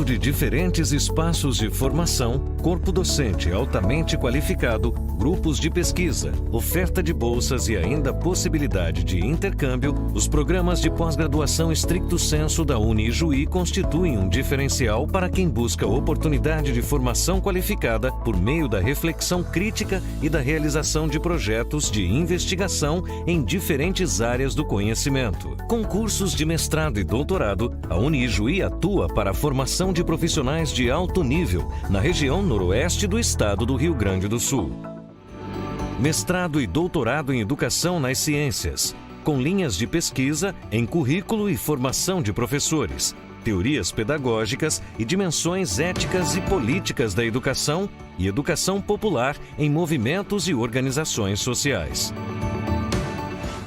conjunto de diferentes espaços de formação, corpo docente altamente qualificado, grupos de pesquisa, oferta de bolsas e ainda possibilidade de intercâmbio, os programas de pós-graduação estricto sensu da Unijuí constituem um diferencial para quem busca oportunidade de formação qualificada por meio da reflexão crítica e da realização de projetos de investigação em diferentes áreas do conhecimento. Com cursos de mestrado e doutorado, a Unijuí atua para a formação de profissionais de alto nível na região noroeste do estado do Rio Grande do Sul. Mestrado e doutorado em Educação nas Ciências, com linhas de pesquisa em currículo e formação de professores, teorias pedagógicas e dimensões éticas e políticas da educação e educação popular em movimentos e organizações sociais.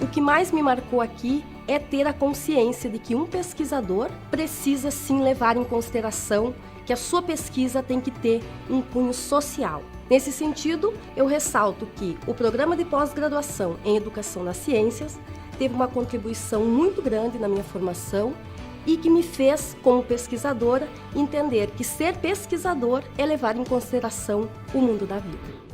O que mais me marcou aqui é ter a consciência de que um pesquisador precisa sim levar em consideração que a sua pesquisa tem que ter um cunho social. Nesse sentido, eu ressalto que o programa de pós-graduação em Educação nas Ciências teve uma contribuição muito grande na minha formação e que me fez, como pesquisadora, entender que ser pesquisador é levar em consideração o mundo da vida.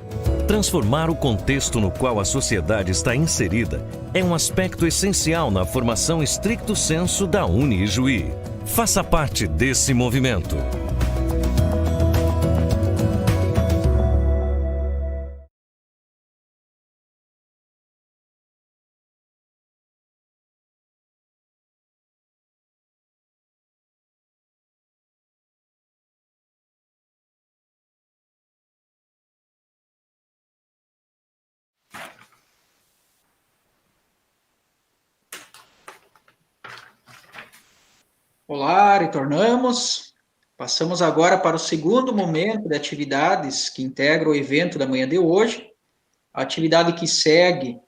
Transformar o contexto no qual a sociedade está inserida é um aspecto essencial na formação estricto sensu da Unijuí. Faça parte desse movimento. Olá, retornamos. Passamos agora para o segundo momento de atividades que integra o evento da manhã de hoje. A atividade que segue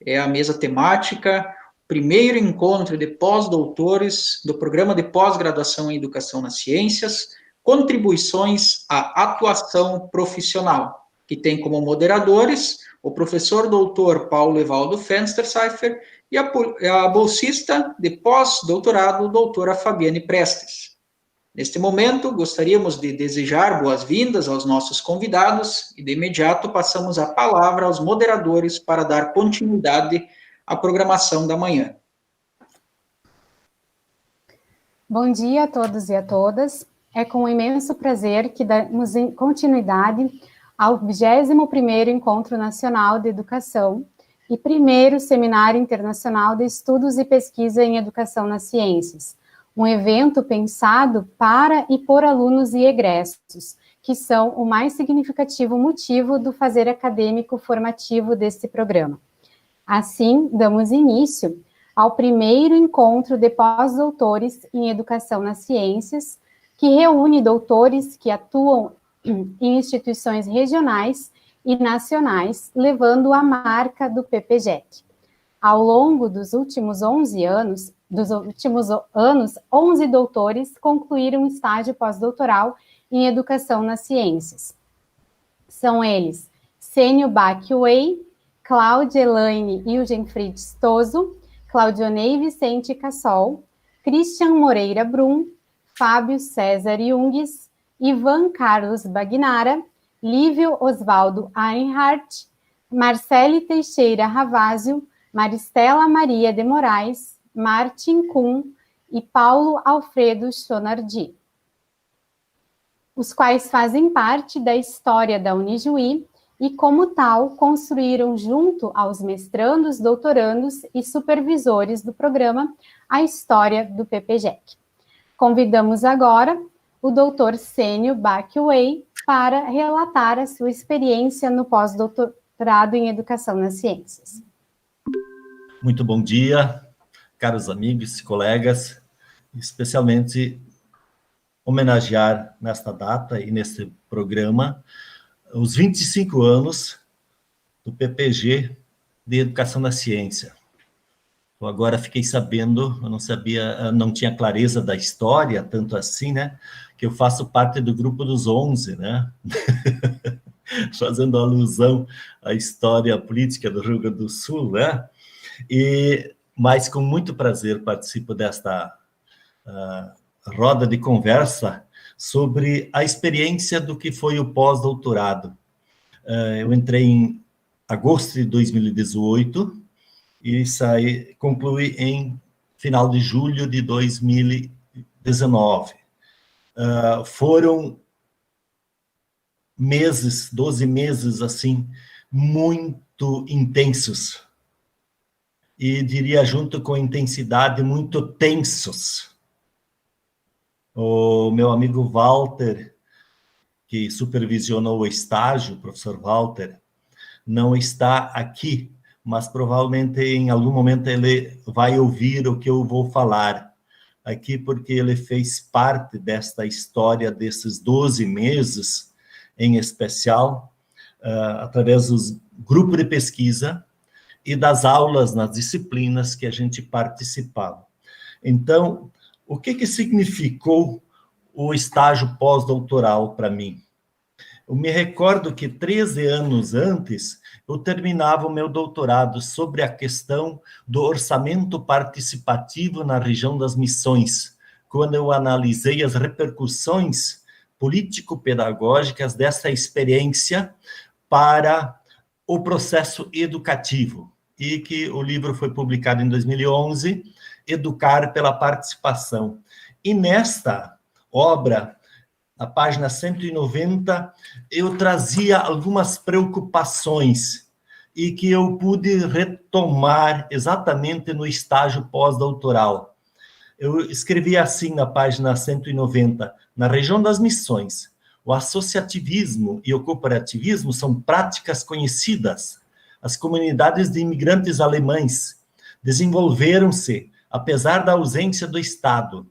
é a mesa temática, primeiro encontro de pós-doutores do Programa de Pós-Graduação em Educação nas Ciências, contribuições à atuação profissional, que tem como moderadores o professor doutor Paulo Evaldo Fensterseifer e a bolsista de pós-doutorado, doutora Fabiane Prestes. Neste momento, gostaríamos de desejar boas-vindas aos nossos convidados e, de imediato, passamos a palavra aos moderadores para dar continuidade à programação da manhã. Bom dia a todos e a todas. É com imenso prazer que damos continuidade ao 21º Encontro Nacional de Educação e primeiro Seminário Internacional de Estudos e Pesquisa em Educação nas Ciências, um evento pensado para e por alunos e egressos, que são o mais significativo motivo do fazer acadêmico formativo deste programa. Assim, damos início ao primeiro encontro de pós-doutores em Educação nas Ciências, que reúne doutores que atuam em instituições regionais e nacionais, levando a marca do PPGEC. Ao longo dos últimos 11 anos, 11 doutores concluíram estágio pós-doutoral em Educação nas Ciências. São eles Sênio Bach-Wei, Cláudia Elaine Ilgenfried Stoso, Claudionei Vicente Cassol, Christian Moreira Brum, Fábio César Junges, Ivan Carlos Bagnara, Lívio Osvaldo Einhardt, Marcele Teixeira Ravásio, Maristela Maria de Moraes, Martin Kuhn e Paulo Alfredo Chonardi, os quais fazem parte da história da Unijuí e, como tal, construíram junto aos mestrandos, doutorandos e supervisores do programa a história do PPGEC. Convidamos agora o Dr. Sênio Bach-Wei para relatar a sua experiência no pós-doutorado em Educação nas Ciências. Muito bom dia, caros amigos e colegas, especialmente homenagear nesta data e neste programa os 25 anos do PPG de Educação na Ciência. Eu agora fiquei sabendo, eu não sabia, não tinha clareza da história, tanto assim, né, que eu faço parte do grupo dos 11, né, fazendo alusão à história política do Rio Grande do Sul, né, mas com muito prazer participo desta roda de conversa sobre a experiência do que foi o pós-doutorado. Eu entrei em agosto de 2018 e concluí em final de julho de 2019. Foram meses, 12 meses, assim, muito intensos. E diria, junto com intensidade, muito tensos. O meu amigo Walter, que supervisionou o estágio, o professor Walter, não está aqui, mas provavelmente em algum momento ele vai ouvir o que eu vou falar aqui, porque ele fez parte desta história desses 12 meses, em especial, através dos grupos de pesquisa e das aulas nas disciplinas que a gente participava. Então, o que significou o estágio pós-doutoral para mim? Eu me recordo que 13 anos antes, eu terminava o meu doutorado sobre a questão do orçamento participativo na região das Missões, quando eu analisei as repercussões político-pedagógicas dessa experiência para o processo educativo, e que o livro foi publicado em 2011, Educar pela Participação. E nesta obra, na página 190, eu trazia algumas preocupações e que eu pude retomar exatamente no estágio pós-doutoral. Eu escrevi assim na página 190, na região das Missões, o associativismo e o cooperativismo são práticas conhecidas. As comunidades de imigrantes alemães desenvolveram-se, apesar da ausência do Estado.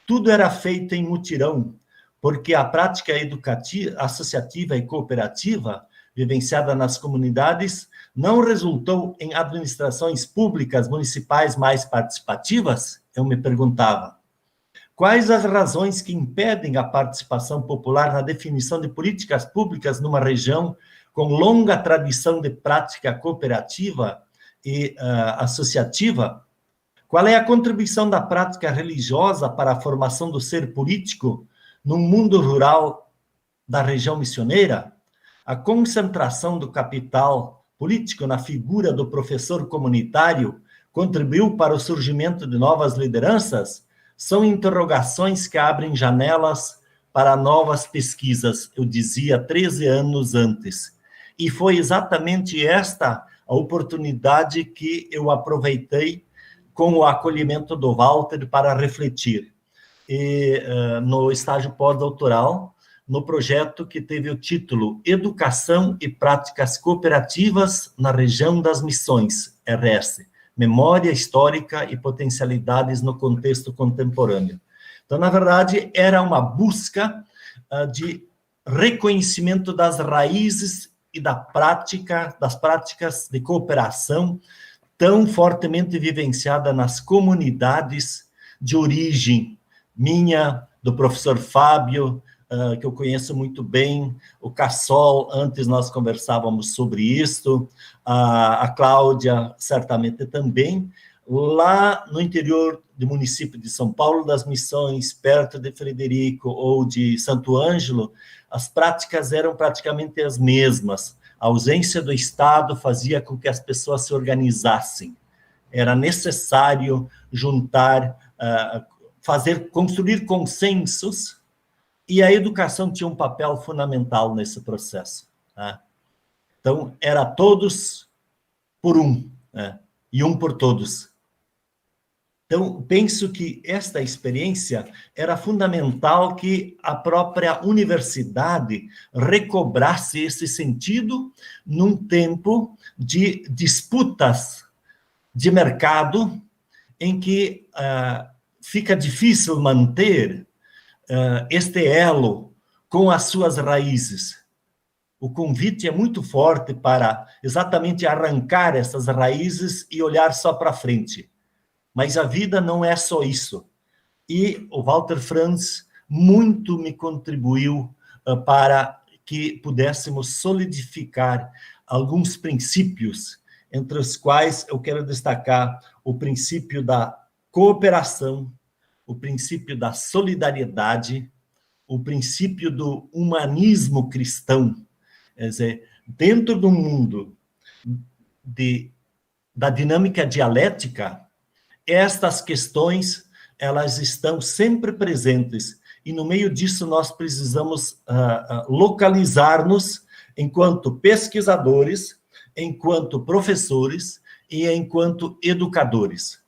Tudo era feito em mutirão, porque a prática educativa, associativa e cooperativa, vivenciada nas comunidades, não resultou em administrações públicas municipais mais participativas? Eu me perguntava. Quais as razões que impedem a participação popular na definição de políticas públicas numa região com longa tradição de prática cooperativa e associativa? Qual é a contribuição da prática religiosa para a formação do ser político no mundo rural da região missioneira? A concentração do capital político na figura do professor comunitário contribuiu para o surgimento de novas lideranças? São interrogações que abrem janelas para novas pesquisas, eu dizia 13 anos antes. E foi exatamente esta a oportunidade que eu aproveitei com o acolhimento do Walter para refletir. E, no estágio pós-doutoral, no projeto que teve o título Educação e Práticas Cooperativas na Região das Missões, RS, Memória Histórica e Potencialidades no Contexto Contemporâneo. Então, na verdade, era uma busca de reconhecimento das raízes e das práticas de cooperação tão fortemente vivenciada nas comunidades de origem minha, do professor Fábio, que eu conheço muito bem, o Cassol, antes nós conversávamos sobre isso, a Cláudia certamente também, lá no interior do município de São Paulo das Missões, perto de Frederico ou de Santo Ângelo, as práticas eram praticamente as mesmas. A ausência do Estado fazia com que as pessoas se organizassem. Era necessário juntar, construir consensos, e a educação tinha um papel fundamental nesse processo. Né? Então, era todos por um, né? E um por todos. Então, penso que esta experiência era fundamental que a própria universidade recobrasse esse sentido num tempo de disputas de mercado em que fica difícil manter este elo com as suas raízes. O convite é muito forte para exatamente arrancar essas raízes e olhar só para frente. Mas a vida não é só isso. E o Walter Franz muito me contribuiu para que pudéssemos solidificar alguns princípios, entre os quais eu quero destacar o princípio da cooperação, o princípio da solidariedade, o princípio do humanismo cristão. Quer dizer, dentro do mundo da dinâmica dialética, estas questões, elas estão sempre presentes, e no meio disso nós precisamos localizar-nos enquanto pesquisadores, enquanto professores e enquanto educadores.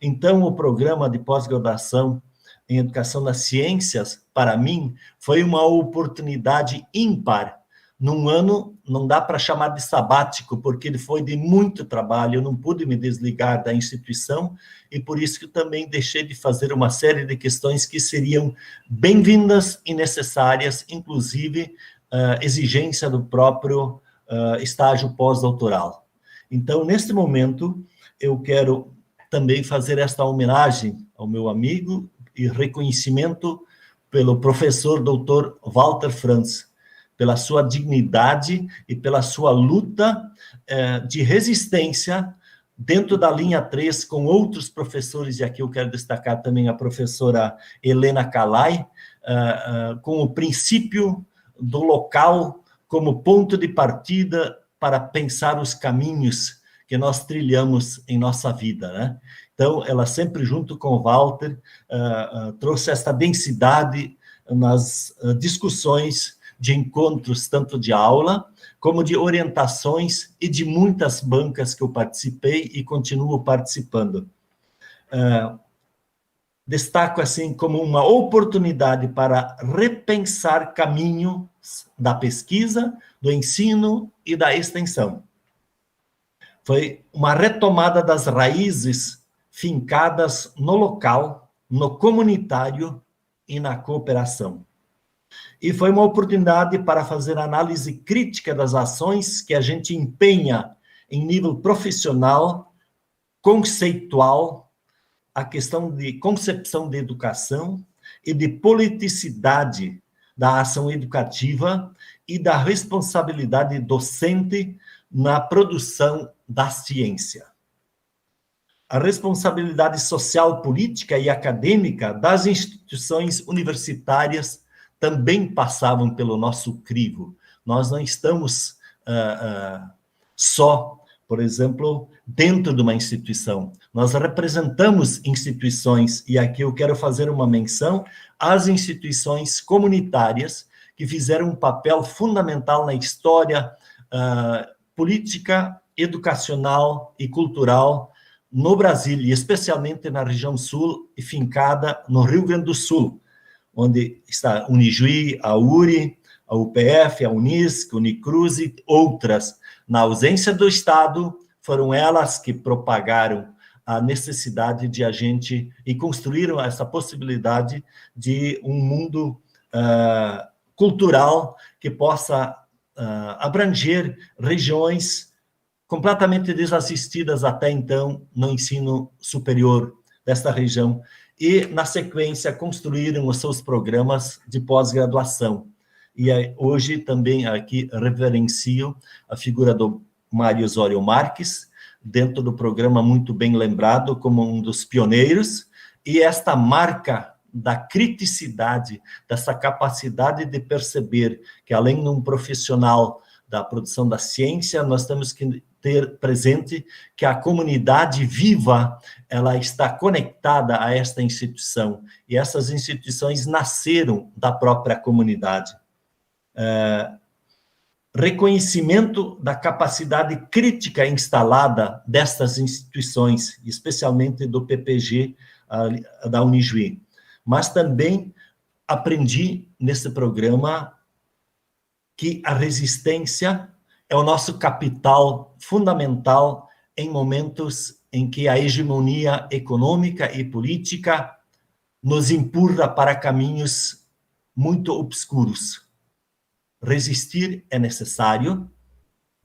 Então, o programa de pós-graduação em Educação das Ciências, para mim, foi uma oportunidade ímpar. Num ano, não dá para chamar de sabático, porque ele foi de muito trabalho, eu não pude me desligar da instituição, e por isso que também deixei de fazer uma série de questões que seriam bem-vindas e necessárias, inclusive exigência do próprio estágio pós-doutoral. Então, neste momento, eu quero também fazer esta homenagem ao meu amigo e reconhecimento pelo professor Dr. Walter Franz, pela sua dignidade e pela sua luta de resistência dentro da linha 3 com outros professores, e aqui eu quero destacar também a professora Helena Calai, com o princípio do local como ponto de partida para pensar os caminhos que nós trilhamos em nossa vida, né? Então, ela sempre, junto com o Walter, trouxe essa densidade nas discussões de encontros, tanto de aula, como de orientações e de muitas bancas que eu participei e continuo participando. Destaco, assim, como uma oportunidade para repensar caminhos da pesquisa, do ensino e da extensão. Foi uma retomada das raízes fincadas no local, no comunitário e na cooperação. E foi uma oportunidade para fazer análise crítica das ações que a gente empenha em nível profissional, conceitual, a questão de concepção de educação e de politicidade da ação educativa e da responsabilidade docente na produção da ciência. A responsabilidade social, política e acadêmica das instituições universitárias também passavam pelo nosso crivo. Nós não estamos só, por exemplo, dentro de uma instituição. Nós representamos instituições, e aqui eu quero fazer uma menção às instituições comunitárias que fizeram um papel fundamental na história política, educacional e cultural no Brasil, e especialmente na região sul e fincada no Rio Grande do Sul, onde está a Unijuí, a URI, a UPF, a Unisc, a Unicruz e outras. Na ausência do Estado, foram elas que propagaram a necessidade de a gente, e construíram essa possibilidade de um mundo cultural que possa abranger regiões completamente desassistidas até então no ensino superior desta região, e, na sequência, construíram os seus programas de pós-graduação. E hoje também aqui reverencio a figura do Mário Osório Marques, dentro do programa muito bem lembrado como um dos pioneiros, e esta marca da criticidade, dessa capacidade de perceber que, além de um profissional da produção da ciência, nós temos que ter presente que a comunidade viva, ela está conectada a esta instituição, e essas instituições nasceram da própria comunidade. Reconhecimento da capacidade crítica instalada destas instituições, especialmente do PPG, da Unijuí. Mas também aprendi nesse programa que a resistência é o nosso capital fundamental em momentos em que a hegemonia econômica e política nos empurra para caminhos muito obscuros. Resistir é necessário,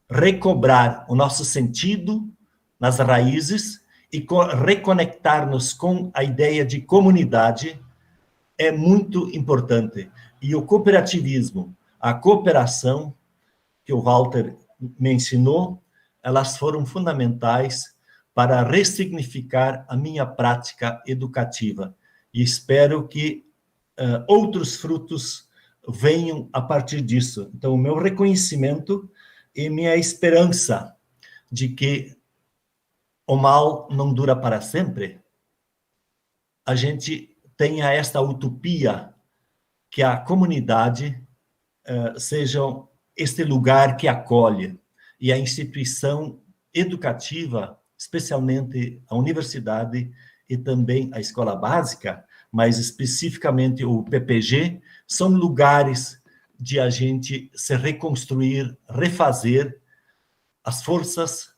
recobrar o nosso sentido nas raízes e reconectar-nos com a ideia de comunidade é muito importante. E o cooperativismo, a cooperação, que o Walter me ensinou, elas foram fundamentais para ressignificar a minha prática educativa. E espero que outros frutos venham a partir disso. Então, o meu reconhecimento e minha esperança de que o mal não dura para sempre, a gente tenha esta utopia que a comunidade seja este lugar que acolhe, e a instituição educativa, especialmente a universidade e também a escola básica, mas especificamente o PPG, são lugares de a gente se reconstruir, refazer as forças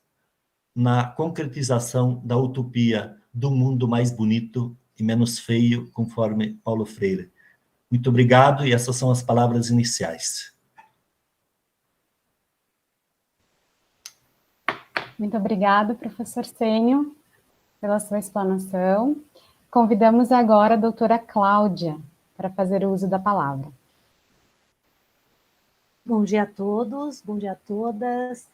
na concretização da utopia do mundo mais bonito e menos feio, conforme Paulo Freire. Muito obrigado, e essas são as palavras iniciais. Muito obrigada, professor Sênio, pela sua explanação. Convidamos agora a doutora Cláudia para fazer o uso da palavra. Bom dia a todos, bom dia a todas.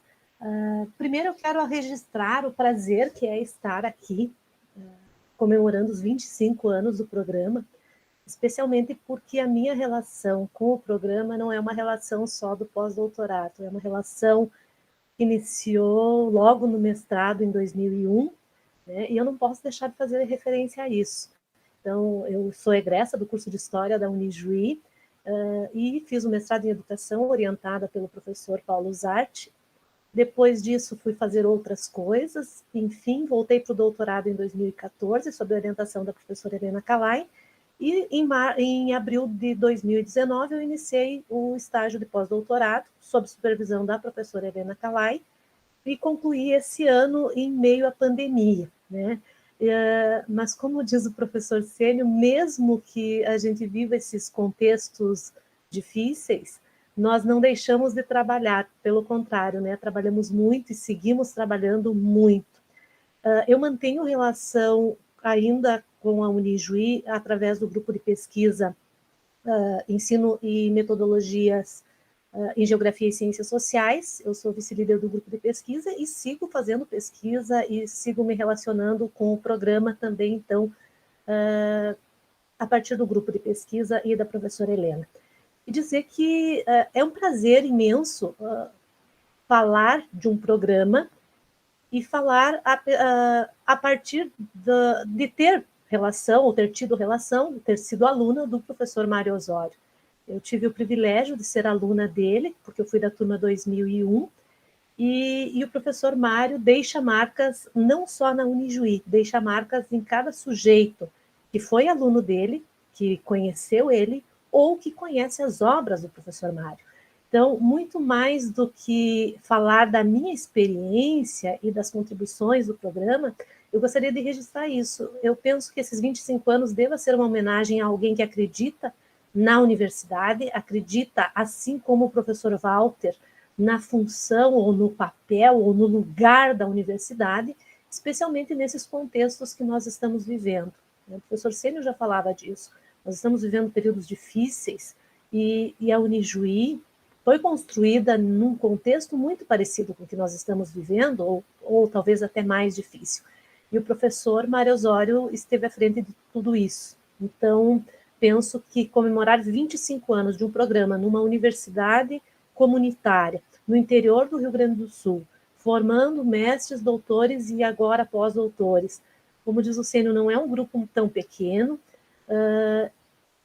Primeiro eu quero registrar o prazer que é estar aqui, comemorando os 25 anos do programa, especialmente porque a minha relação com o programa não é uma relação só do pós-doutorado, é uma relação que iniciou logo no mestrado em 2001, né, e eu não posso deixar de fazer referência a isso. Então, eu sou egressa do curso de História da Unijuí, e fiz o mestrado em Educação, orientada pelo professor Paulo Zarte. Depois disso, fui fazer outras coisas, enfim, voltei para o doutorado em 2014, sob a orientação da professora Helena Calai, e em abril de 2019 eu iniciei o estágio de pós-doutorado, sob supervisão da professora Helena Calai, e concluí esse ano em meio à pandemia, né? Mas como diz o professor Sênio, mesmo que a gente viva esses contextos difíceis, nós não deixamos de trabalhar, pelo contrário, né? Trabalhamos muito e seguimos trabalhando muito. Eu mantenho relação ainda com a Unijuí através do grupo de pesquisa Ensino e Metodologias em Geografia e Ciências Sociais. Eu sou vice-líder do grupo de pesquisa e sigo fazendo pesquisa e sigo me relacionando com o programa também, então, a partir do grupo de pesquisa e da professora Helena. E dizer que é um prazer imenso falar de um programa e falar a partir de ter relação, ou ter tido relação, ter sido aluna do professor Mário Osório. Eu tive o privilégio de ser aluna dele, porque eu fui da turma 2001, e o professor Mário deixa marcas não só na Unijuí, deixa marcas em cada sujeito que foi aluno dele, que conheceu ele, ou que conhece as obras do professor Mário. Então, muito mais do que falar da minha experiência e das contribuições do programa, eu gostaria de registrar isso. Eu penso que esses 25 anos deva ser uma homenagem a alguém que acredita na universidade, acredita, assim como o professor Walter, na função ou no papel ou no lugar da universidade, especialmente nesses contextos que nós estamos vivendo. O professor Sênio já falava disso. Nós estamos vivendo períodos difíceis e a Unijuí foi construída num contexto muito parecido com o que nós estamos vivendo, ou talvez até mais difícil. E o professor Mário Osório esteve à frente de tudo isso. Então, penso que comemorar 25 anos de um programa numa universidade comunitária, no interior do Rio Grande do Sul, formando mestres, doutores e agora pós-doutores, como diz o Sênio, não é um grupo tão pequeno.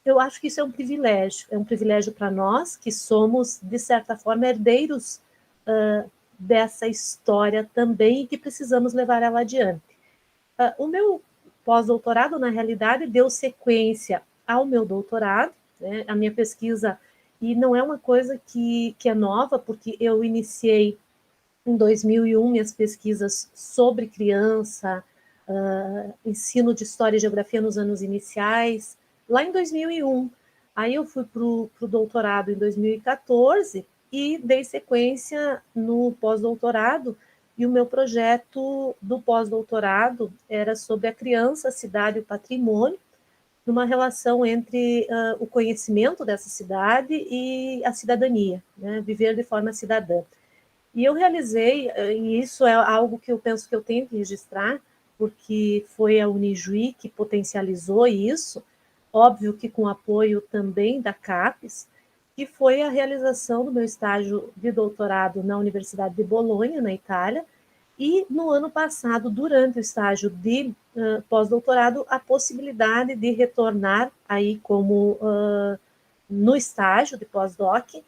Eu acho que isso é um privilégio para nós, que somos, de certa forma, herdeiros dessa história também e que precisamos levar ela adiante. O meu pós-doutorado, na realidade, deu sequência ao meu doutorado, né, a minha pesquisa, e não é uma coisa que é nova, porque eu iniciei em 2001 minhas pesquisas sobre criança, ensino de História e Geografia nos anos iniciais, lá em 2001. Aí eu fui para o doutorado em 2014 e dei sequência no pós-doutorado, e o meu projeto do pós-doutorado era sobre a criança, a cidade e o patrimônio, numa relação entre o conhecimento dessa cidade e a cidadania, né? Viver de forma cidadã. E eu realizei, e isso é algo que eu penso que eu tenho que registrar, porque foi a Unijuí que potencializou isso, óbvio que com apoio também da CAPES, que foi a realização do meu estágio de doutorado na Universidade de Bolonha, na Itália, e no ano passado, durante o estágio de pós-doutorado, a possibilidade de retornar aí como no estágio de pós-doc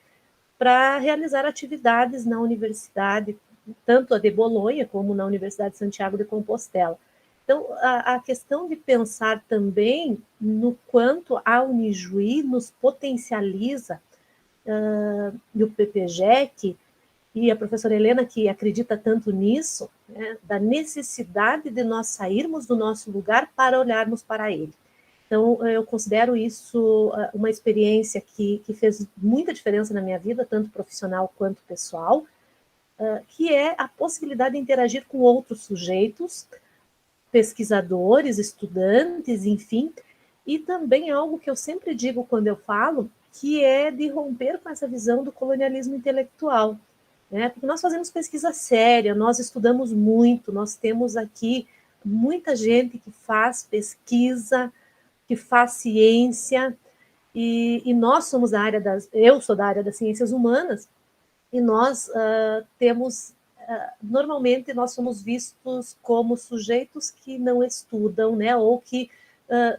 para realizar atividades na universidade, tanto a de Bolonha como na Universidade de Santiago de Compostela. Então, a questão de pensar também no quanto a Unijuí nos potencializa, e o PPGEC, e a professora Helena, que acredita tanto nisso, né, da necessidade de nós sairmos do nosso lugar para olharmos para ele. Então, eu considero isso uma experiência que fez muita diferença na minha vida, tanto profissional quanto pessoal, que é a possibilidade de interagir com outros sujeitos, pesquisadores, estudantes, enfim, e também algo que eu sempre digo quando eu falo, que é de romper com essa visão do colonialismo intelectual, né? Porque nós fazemos pesquisa séria, nós estudamos muito, nós temos aqui muita gente que faz pesquisa, que faz ciência, e nós somos da área eu sou da área das ciências humanas, e nós temos, normalmente nós somos vistos como sujeitos que não estudam, né, ou que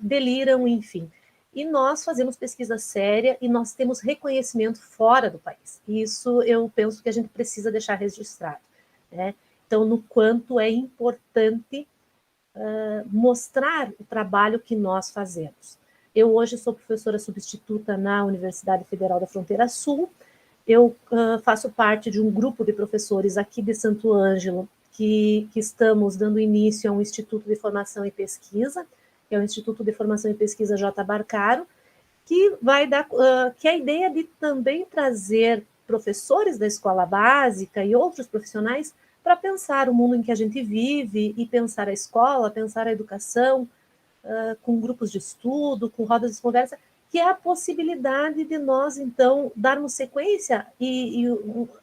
deliram, enfim. E nós fazemos pesquisa séria e nós temos reconhecimento fora do país. E isso eu penso que a gente precisa deixar registrado, né? Então, no quanto é importante mostrar o trabalho que nós fazemos. Eu hoje sou professora substituta na Universidade Federal da Fronteira Sul. Eu faço parte de um grupo de professores aqui de Santo Ângelo que estamos dando início a um Instituto de Formação e Pesquisa, que é o Instituto de Formação e Pesquisa J. Barcaro, que vai dar, que é a ideia de também trazer professores da escola básica e outros profissionais para pensar o mundo em que a gente vive e pensar a escola, pensar a educação, com grupos de estudo, com rodas de conversa, que é a possibilidade de nós, então, darmos sequência e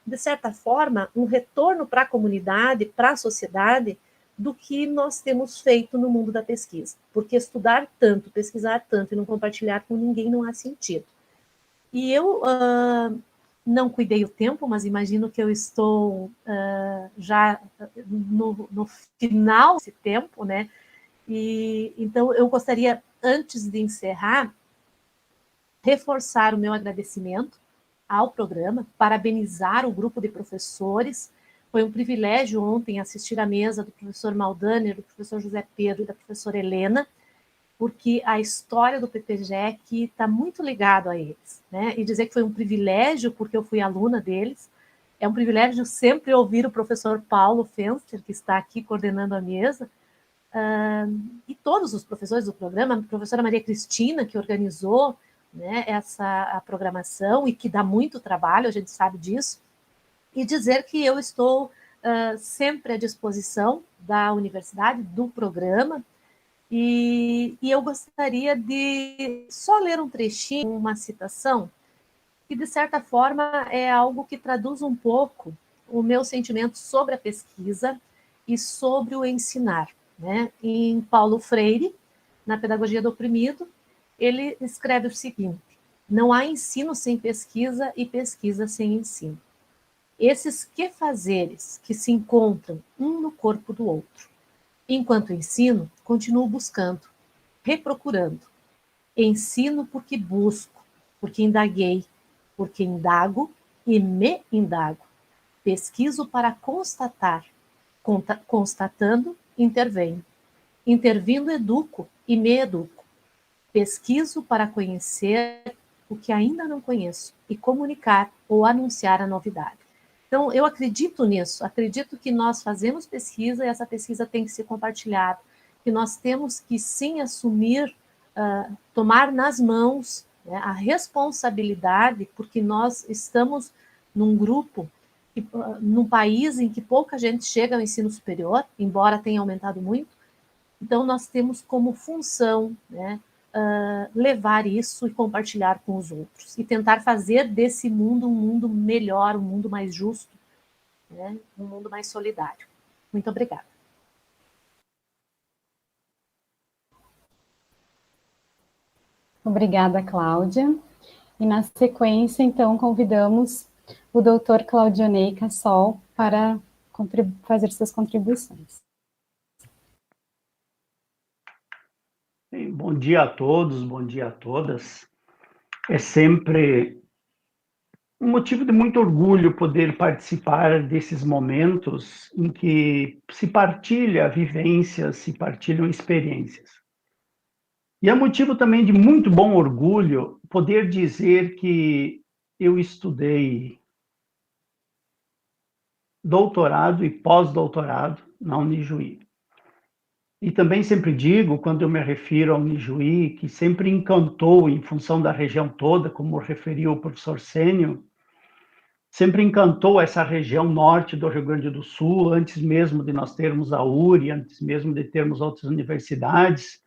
de certa forma, um retorno para a comunidade, para a sociedade, do que nós temos feito no mundo da pesquisa. Porque estudar tanto, pesquisar tanto e não compartilhar com ninguém não há sentido. E eu não cuidei o tempo, mas imagino que eu estou já no final desse tempo, né? E então eu gostaria, antes de encerrar, reforçar o meu agradecimento ao programa, parabenizar o grupo de professores. Foi um privilégio ontem assistir à mesa do professor Maldaner, do professor José Pedro e da professora Helena, porque a história do PPGEC está muito ligado a eles, né? E dizer que foi um privilégio, porque eu fui aluna deles, é um privilégio sempre ouvir o professor Paulo Fenster, que está aqui coordenando a mesa, e todos os professores do programa, a professora Maria Cristina, que organizou, né, a programação e que dá muito trabalho, a gente sabe disso, e dizer que eu estou sempre à disposição da universidade, do programa, e eu gostaria de só ler um trechinho, uma citação, que de certa forma é algo que traduz um pouco o meu sentimento sobre a pesquisa e sobre o ensinar, né? Em Paulo Freire, na Pedagogia do Oprimido, ele escreve o seguinte: não há ensino sem pesquisa e pesquisa sem ensino. Esses quefazeres que se encontram um no corpo do outro. Enquanto ensino, continuo buscando, reprocurando. Ensino porque busco, porque indaguei, porque indago e me indago. Pesquiso para constatar, constatando, intervenho. Intervindo, educo e me educo. Pesquiso para conhecer o que ainda não conheço e comunicar ou anunciar a novidade. Então, eu acredito nisso, acredito que nós fazemos pesquisa e essa pesquisa tem que ser compartilhada, que nós temos que sim assumir, tomar nas mãos, né, a responsabilidade, porque nós estamos num grupo, num país em que pouca gente chega ao ensino superior, embora tenha aumentado muito, então nós temos como função, né, levar isso e compartilhar com os outros, e tentar fazer desse mundo um mundo melhor, um mundo mais justo, né, um mundo mais solidário. Muito obrigada. Obrigada, Cláudia. E na sequência, então, convidamos o doutor Claudionei Cassol para fazer suas contribuições. Bom dia a todos, bom dia a todas. É sempre um motivo de muito orgulho poder participar desses momentos em que se partilha vivências, se partilham experiências. E é motivo também de muito bom orgulho poder dizer que eu estudei doutorado e pós-doutorado na Unijuí. E também sempre digo, quando eu me refiro ao Unijuí, que sempre encantou, em função da região toda, como referiu o professor Sênio, sempre encantou essa região norte do Rio Grande do Sul, antes mesmo de nós termos a URI, antes mesmo de termos outras universidades,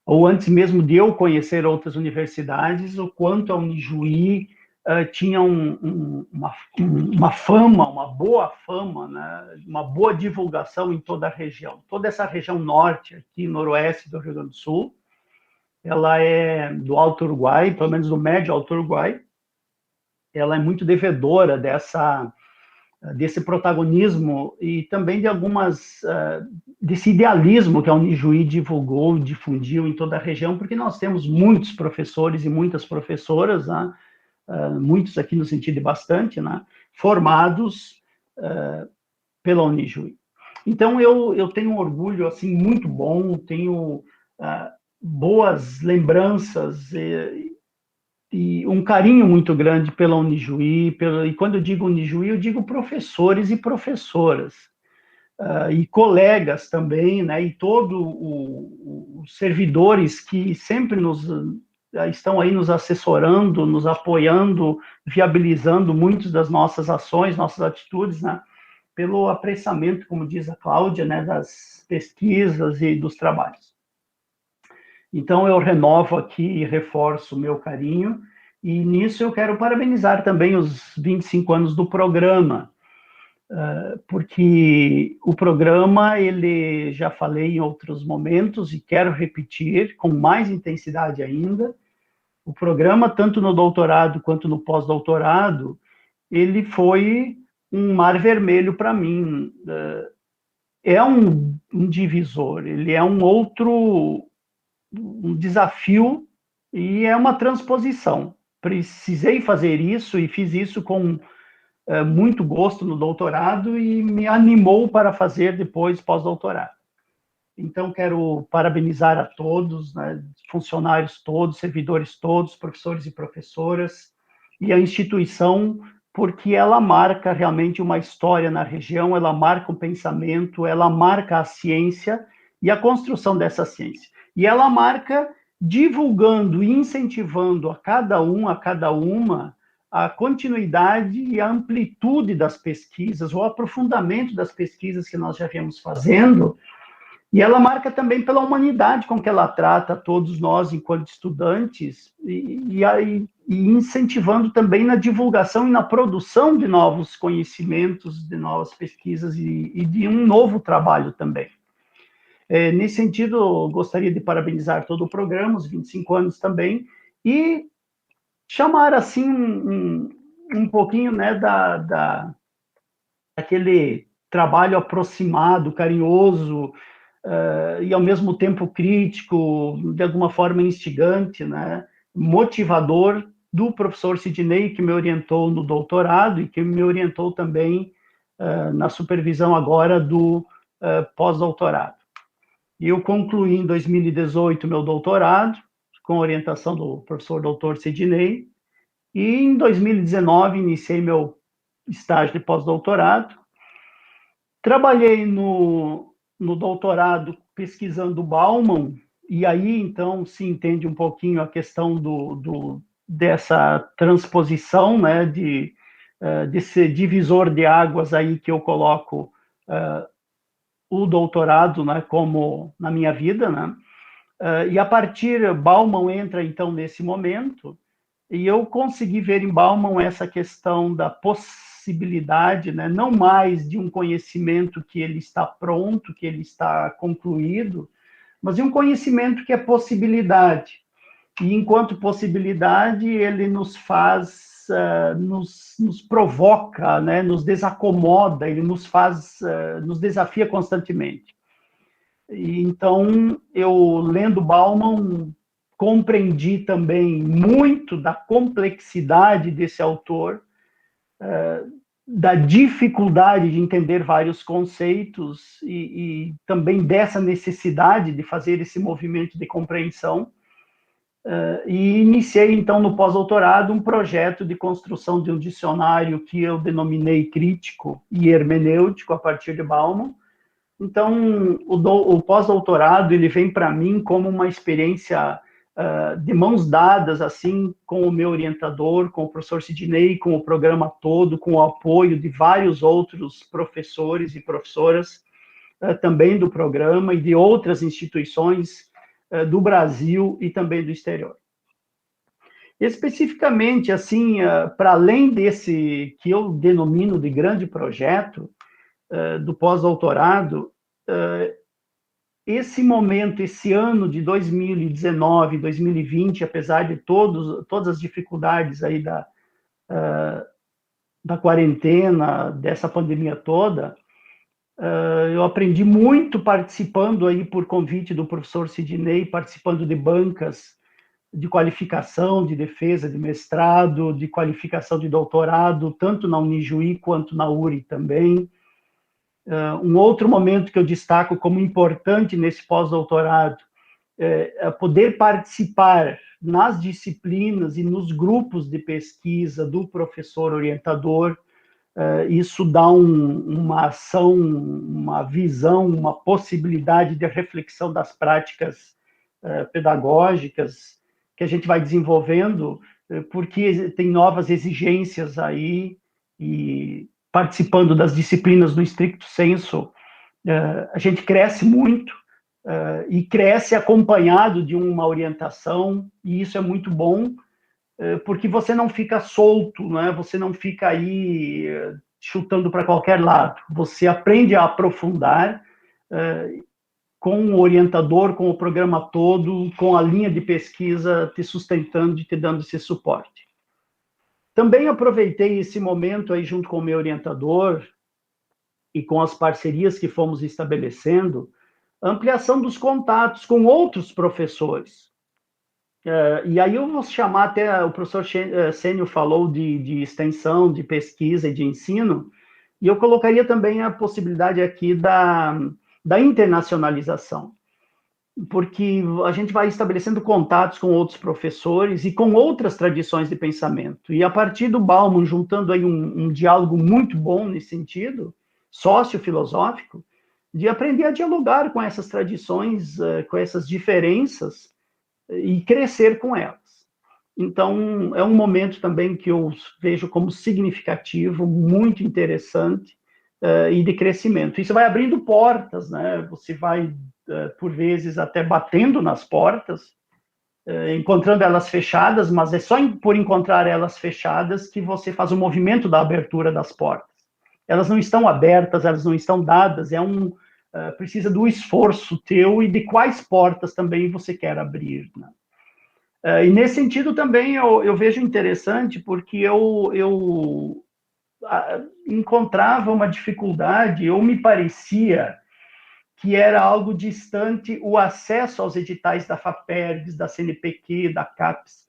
ou antes mesmo de eu conhecer outras universidades, o quanto a Unijuí tinha uma fama, uma boa fama, né? Uma boa divulgação em toda a região. Toda essa região norte, aqui noroeste do Rio Grande do Sul, ela é do Alto Uruguai, pelo menos do Médio Alto Uruguai, ela é muito devedora desse protagonismo e também de desse idealismo que a Unijuí divulgou, difundiu em toda a região, porque nós temos muitos professores e muitas professoras, né? Muitos aqui no sentido de bastante, né? Formados pela Unijuí. Então, eu tenho um orgulho assim, muito bom, tenho boas lembranças e um carinho muito grande pela Unijuí, e quando eu digo Unijuí, eu digo professores e professoras, e colegas também, né, e todos os servidores que sempre estão aí nos assessorando, nos apoiando, viabilizando muitas das nossas ações, nossas atitudes, né, pelo apressamento, como diz a Cláudia, né, das pesquisas e dos trabalhos. Então, eu renovo aqui e reforço o meu carinho, e nisso eu quero parabenizar também os 25 anos do programa, porque o programa, ele já falei em outros momentos, e quero repetir com mais intensidade ainda, o programa, tanto no doutorado quanto no pós-doutorado, ele foi um mar vermelho para mim. É um divisor, ele é um desafio e é uma transposição. Precisei fazer isso e fiz isso com muito gosto no doutorado e me animou para fazer depois pós-doutorado. Então, quero parabenizar a todos, né, funcionários todos, servidores todos, professores e professoras, e a instituição, porque ela marca realmente uma história na região, ela marca um pensamento, ela marca a ciência e a construção dessa ciência. E ela marca divulgando e incentivando a cada uma, a continuidade e a amplitude das pesquisas, o aprofundamento das pesquisas que nós já viemos fazendo, e ela marca também pela humanidade com que ela trata todos nós enquanto estudantes, e incentivando também na divulgação e na produção de novos conhecimentos, de novas pesquisas e de um novo trabalho também. Nesse sentido, gostaria de parabenizar todo o programa, os 25 anos também, e chamar assim um pouquinho, né, daquele trabalho aproximado, carinhoso, e ao mesmo tempo crítico, de alguma forma instigante, né, motivador, do professor Sidney, que me orientou no doutorado e que me orientou também na supervisão agora do pós-doutorado. Eu concluí em 2018 meu doutorado, com orientação do professor doutor Sidney, e em 2019 iniciei meu estágio de pós-doutorado. Trabalhei no doutorado pesquisando Bauman, e aí, então, se entende um pouquinho a questão dessa transposição, né, desse divisor de águas aí que eu coloco o doutorado, né, como na minha vida, né, e a partir, Bauman entra, então, nesse momento, e eu consegui ver em Bauman essa questão da possibilidade, né, não mais de um conhecimento que ele está pronto, que ele está concluído, mas de um conhecimento que é possibilidade. e enquanto possibilidade ele nos faz, nos provoca, né, nos desacomoda, ele nos faz, nos desafia constantemente. E, então, eu, lendo Bauman, compreendi também muito da complexidade desse autor, da dificuldade de entender vários conceitos e também dessa necessidade de fazer esse movimento de compreensão. E iniciei, então, no pós-doutorado, um projeto de construção de um dicionário que eu denominei crítico e hermenêutico a partir de Bauman. Então, o pós-doutorado, ele vem para mim como uma experiência de mãos dadas, assim, com o meu orientador, com o professor Sidney, com o programa todo, com o apoio de vários outros professores e professoras também do programa e de outras instituições do Brasil e também do exterior. Especificamente, assim, para além desse que eu denomino de grande projeto do pós-doutorado, esse momento, esse ano de 2019, 2020, apesar de todas as dificuldades aí da quarentena, dessa pandemia toda, eu aprendi muito participando aí por convite do professor Sidney, participando de bancas de qualificação, de defesa de mestrado, de qualificação de doutorado, tanto na Unijuí quanto na URI também. Um outro momento que eu destaco como importante nesse pós-doutorado é poder participar nas disciplinas e nos grupos de pesquisa do professor orientador. Isso dá uma ação, uma visão, uma possibilidade de reflexão das práticas pedagógicas que a gente vai desenvolvendo, porque tem novas exigências aí, e participando das disciplinas no stricto sensu, a gente cresce muito, e cresce acompanhado de uma orientação, e isso é muito bom, porque você não fica solto, né? Você não fica aí chutando para qualquer lado, você aprende a aprofundar com o orientador, com o programa todo, com a linha de pesquisa te sustentando e te dando esse suporte. Também aproveitei esse momento aí junto com o meu orientador e com as parcerias que fomos estabelecendo, ampliação dos contatos com outros professores. E aí eu vou chamar até, o professor Sênio falou de extensão, de pesquisa e de ensino, e eu colocaria também a possibilidade aqui da internacionalização, porque a gente vai estabelecendo contatos com outros professores e com outras tradições de pensamento. E a partir do Bauman, juntando aí um diálogo muito bom nesse sentido, sócio-filosófico, de aprender a dialogar com essas tradições, com essas diferenças, e crescer com elas. Então, é um momento também que eu vejo como significativo, muito interessante, e de crescimento. Isso vai abrindo portas, né? Você vai, por vezes, até batendo nas portas, encontrando elas fechadas, mas é só por encontrar elas fechadas que você faz o movimento da abertura das portas. Elas não estão abertas, elas não estão dadas, precisa do esforço teu e de quais portas também você quer abrir, né? E nesse sentido também eu vejo interessante, porque eu encontrava uma dificuldade, ou me parecia que era algo distante o acesso aos editais da FAPERGS, da CNPq, da CAPES,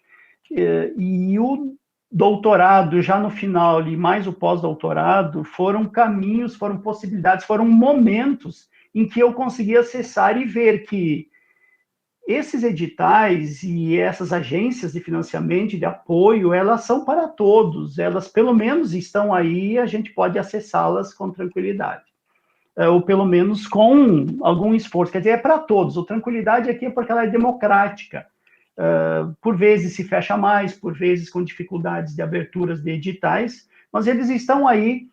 e o doutorado, já no final, e mais o pós-doutorado, foram caminhos, foram possibilidades, foram momentos em que eu consegui acessar e ver que esses editais e essas agências de financiamento e de apoio, elas são para todos, elas pelo menos estão aí, a gente pode acessá-las com tranquilidade, ou pelo menos com algum esforço, quer dizer, é para todos, a tranquilidade aqui é porque ela é democrática, por vezes se fecha mais, por vezes com dificuldades de aberturas de editais, mas eles estão aí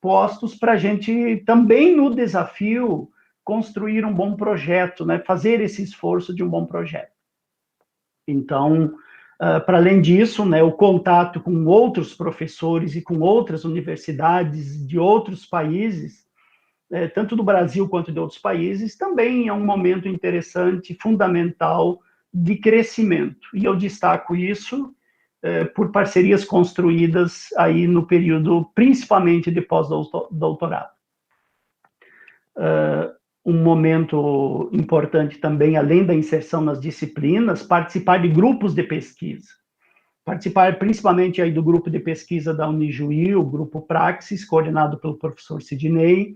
postos para a gente também no desafio construir um bom projeto, né? Fazer esse esforço de um bom projeto. Então, para além disso, né, o contato com outros professores e com outras universidades de outros países, tanto do Brasil quanto de outros países, também é um momento interessante, fundamental, de crescimento. E eu destaco isso por parcerias construídas aí no período, principalmente de pós-doutorado. Um momento importante também, além da inserção nas disciplinas, participar de grupos de pesquisa. Participar principalmente aí do grupo de pesquisa da Unijuí, o grupo Praxis, coordenado pelo professor Sidney,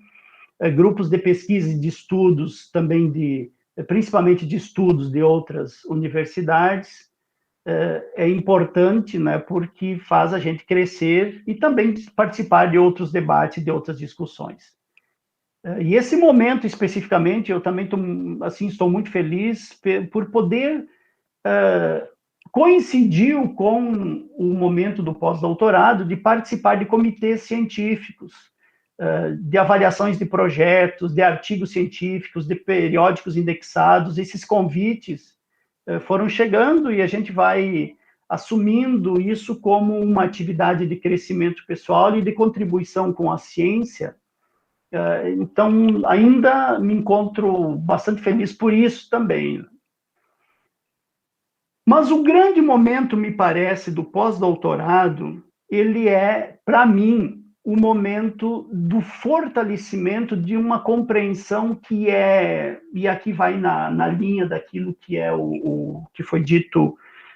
grupos de pesquisa e de estudos também principalmente de estudos de outras universidades. É importante, né, porque faz a gente crescer e também participar de outros debates, de outras discussões. E esse momento, especificamente, eu também estou muito feliz por poder coincidiu com o momento do pós-doutorado de participar de comitês científicos, de avaliações de projetos, de artigos científicos, de periódicos indexados. Esses convites foram chegando e a gente vai assumindo isso como uma atividade de crescimento pessoal e de contribuição com a ciência. Então, ainda me encontro bastante feliz por isso também. Mas o grande momento, me parece, do pós-doutorado, ele é, para mim, o momento do fortalecimento de uma compreensão que e aqui vai na linha daquilo que é o que foi dito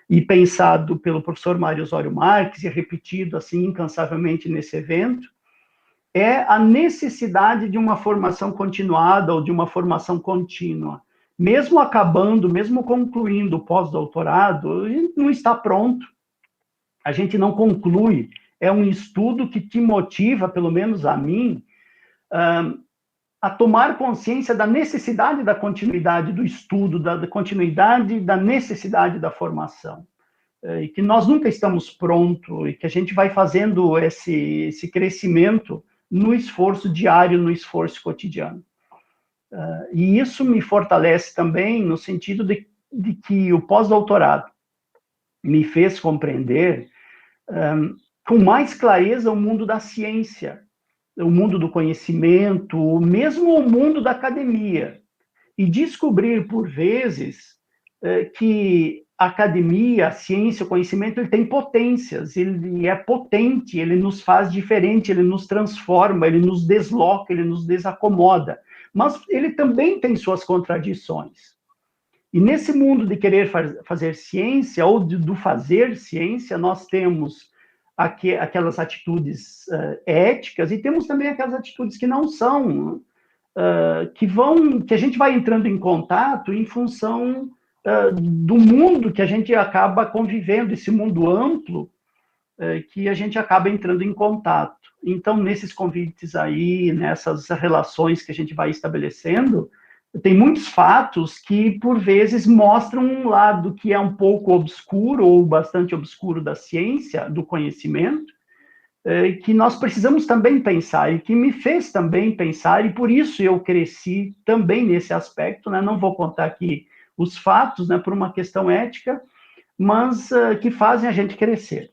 e pensado pelo professor Mário Osório Marques, e repetido assim incansavelmente nesse evento, é a necessidade de uma formação continuada ou de uma formação contínua. Mesmo acabando, mesmo concluindo o pós-doutorado, a gente não está pronto, a gente não conclui. É um estudo que te motiva, pelo menos a mim, a tomar consciência da necessidade da continuidade do estudo, da continuidade da necessidade da formação. E que nós nunca estamos prontos, e que a gente vai fazendo esse crescimento no esforço diário, no esforço cotidiano. E isso me fortalece também no sentido de que o pós-doutorado me fez compreender com mais clareza o mundo da ciência, o mundo do conhecimento, mesmo o mundo da academia, e descobrir, por vezes, que a academia, a ciência, o conhecimento, ele tem potências, ele é potente, ele nos faz diferente, ele nos transforma, ele nos desloca, ele nos desacomoda, mas ele também tem suas contradições. E nesse mundo de querer fazer ciência, ou do fazer ciência, nós temos aquelas atitudes éticas, e temos também aquelas atitudes que não são, que a gente vai entrando em contato em função do mundo que a gente acaba convivendo, esse mundo amplo, que a gente acaba entrando em contato. Então, nesses convites aí, nessas relações que a gente vai estabelecendo, tem muitos fatos que, por vezes, mostram um lado que é um pouco obscuro, ou bastante obscuro da ciência, do conhecimento, que nós precisamos também pensar, e que me fez também pensar, e por isso eu cresci também nesse aspecto, né? Não vou contar aqui os fatos, né, por uma questão ética, mas que fazem a gente crescer.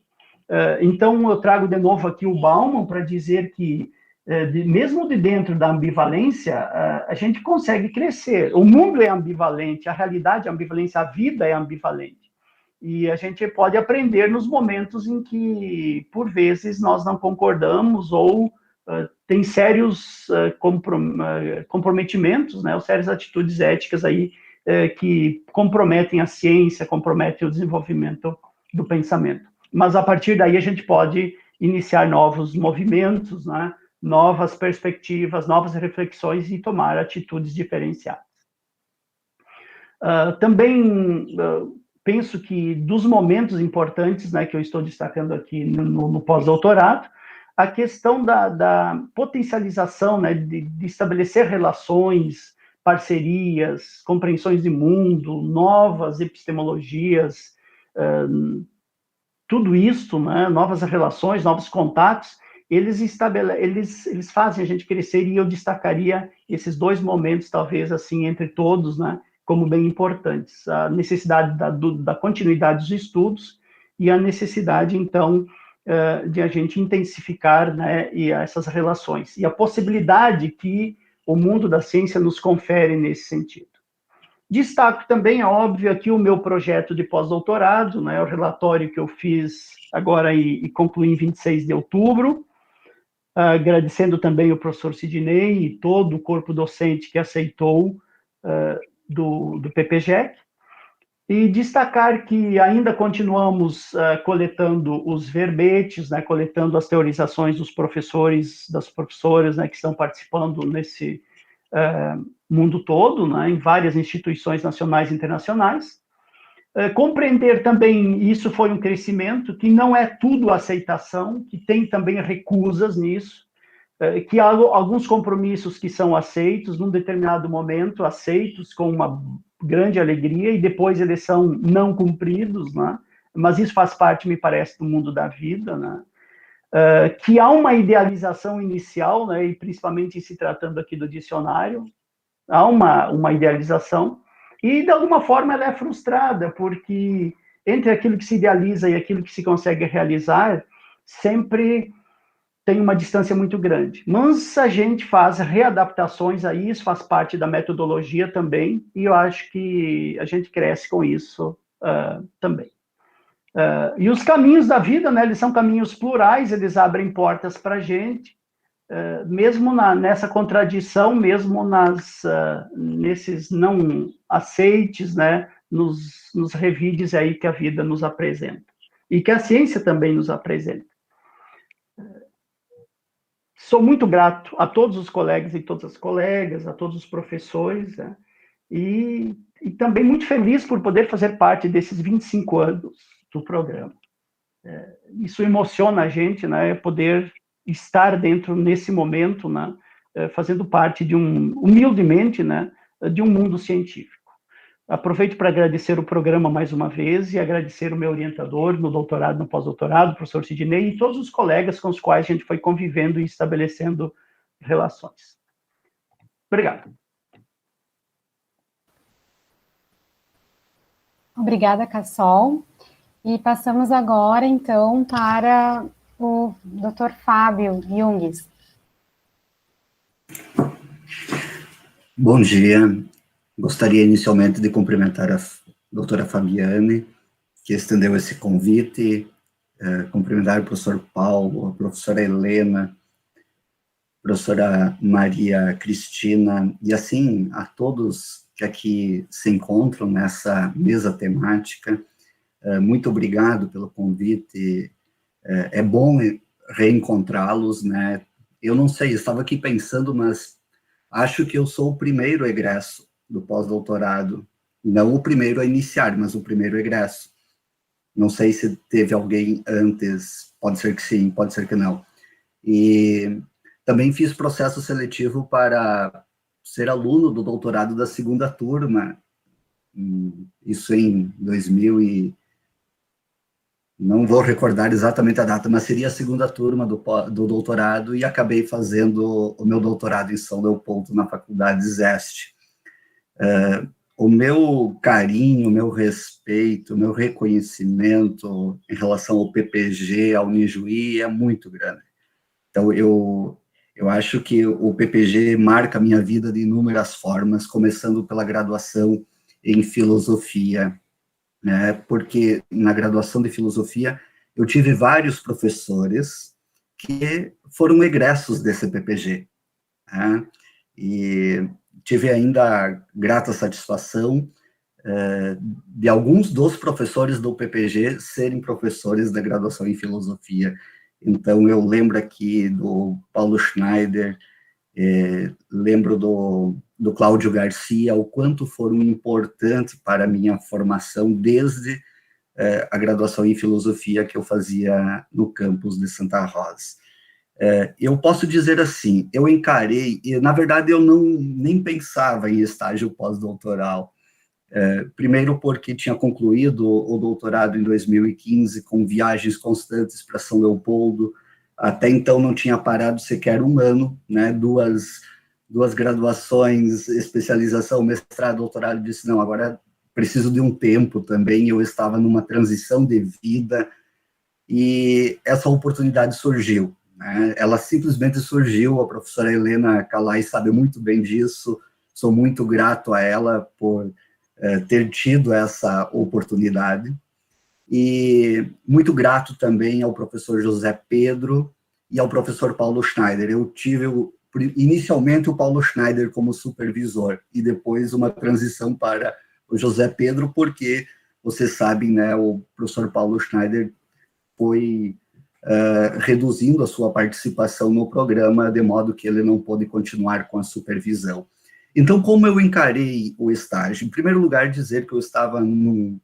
Então, eu trago de novo aqui o Bauman para dizer que, mesmo de dentro da ambivalência, a gente consegue crescer. O mundo é ambivalente, a realidade é ambivalente, a vida é ambivalente. E a gente pode aprender nos momentos em que, por vezes, nós não concordamos ou tem sérios comprometimentos, né, ou sérias atitudes éticas aí que comprometem a ciência, comprometem o desenvolvimento do pensamento. Mas, a partir daí, a gente pode iniciar novos movimentos, né, novas perspectivas, novas reflexões e tomar atitudes diferenciadas. Também penso que dos momentos importantes, né, que eu estou destacando aqui no pós-doutorado, a questão da potencialização, né, de estabelecer relações, parcerias, compreensões de mundo, novas epistemologias, tudo isso, né, novas relações, novos contatos, eles fazem a gente crescer, e eu destacaria esses dois momentos, talvez, assim, entre todos, né, como bem importantes. A necessidade da continuidade dos estudos e a necessidade, então, de a gente intensificar, né, essas relações. E a possibilidade que o mundo da ciência nos confere nesse sentido. Destaco também, é óbvio, aqui o meu projeto de pós-doutorado, né, o relatório que eu fiz agora e concluí em 26 de outubro, agradecendo também o professor Sidney e todo o corpo docente que aceitou do PPGEC, e destacar que ainda continuamos coletando os verbetes, né, coletando as teorizações dos professores, das professoras, né, que estão participando nesse mundo todo, né, em várias instituições nacionais e internacionais. Compreender também, isso foi um crescimento, que não é tudo aceitação, que tem também recusas nisso, que há alguns compromissos que são aceitos, num determinado momento, aceitos com uma grande alegria, e depois eles são não cumpridos, né? Mas isso faz parte, me parece, do mundo da vida, né? Que há uma idealização inicial, né? E principalmente se tratando aqui do dicionário, há uma idealização, e de alguma forma ela é frustrada, porque entre aquilo que se idealiza e aquilo que se consegue realizar, sempre tem uma distância muito grande. Mas a gente faz readaptações a isso, faz parte da metodologia também, e eu acho que a gente cresce com isso também. E os caminhos da vida, né, eles são caminhos plurais, eles abrem portas para a gente, mesmo nessa contradição, mesmo nesses não aceites, né, nos revides aí que a vida nos apresenta, e que a ciência também nos apresenta. Sou muito grato a todos os colegas e todas as colegas, a todos os professores, né? E também muito feliz por poder fazer parte desses 25 anos do programa. Isso emociona a gente, né? Poder estar dentro, nesse momento, né? Fazendo parte humildemente, né? De um mundo científico. Aproveito para agradecer o programa mais uma vez e agradecer o meu orientador no doutorado, no pós-doutorado, o professor Sidney, e todos os colegas com os quais a gente foi convivendo e estabelecendo relações. Obrigado. Obrigada, Cassol. E passamos agora, então, para o Dr. Fábio Junges. Bom dia. Gostaria inicialmente de cumprimentar a doutora Fabiane, que estendeu esse convite, cumprimentar o professor Paulo, a professora Helena, a professora Maria Cristina, e assim a todos que aqui se encontram nessa mesa temática. Muito obrigado pelo convite, é bom reencontrá-los, né? Eu não sei, estava aqui pensando, mas acho que eu sou o primeiro egresso do pós-doutorado, não o primeiro a iniciar, mas o primeiro egresso. Não sei se teve alguém antes, pode ser que sim, pode ser que não. E também fiz processo seletivo para ser aluno do doutorado da segunda turma, isso em 2000 e... não vou recordar exatamente a data, mas seria a segunda turma do doutorado, e acabei fazendo o meu doutorado em São Leopoldo, na Faculdade ZEST. O meu carinho, o meu respeito, o meu reconhecimento em relação ao PPG, ao Unijuí, é muito grande. Então, eu acho que o PPG marca a minha vida de inúmeras formas, começando pela graduação em filosofia, né? Porque na graduação de filosofia eu tive vários professores que foram egressos desse PPG, né? E tive ainda a grata satisfação de alguns dos professores do PPG serem professores da graduação em filosofia. Então, eu lembro aqui do Paulo Schneider, lembro do Cláudio Garcia, o quanto foram importantes para a minha formação desde a graduação em filosofia que eu fazia no campus de Santa Rosa. Eu posso dizer assim, eu encarei, e na verdade eu nem pensava em estágio pós-doutoral, primeiro porque tinha concluído o doutorado em 2015 com viagens constantes para São Leopoldo, até então não tinha parado sequer um ano, né, duas graduações, especialização, mestrado, doutorado, disse, não, agora preciso de um tempo também, eu estava numa transição de vida, e essa oportunidade surgiu, né? Ela simplesmente surgiu, a professora Helena Calais sabe muito bem disso, sou muito grato a ela por ter tido essa oportunidade. E muito grato também ao professor José Pedro e ao professor Paulo Schneider. Eu tive inicialmente o Paulo Schneider como supervisor e depois uma transição para o José Pedro, porque vocês sabem, né, o professor Paulo Schneider foi reduzindo a sua participação no programa, de modo que ele não pôde continuar com a supervisão. Então, como eu encarei o estágio? Em primeiro lugar, dizer que eu estava num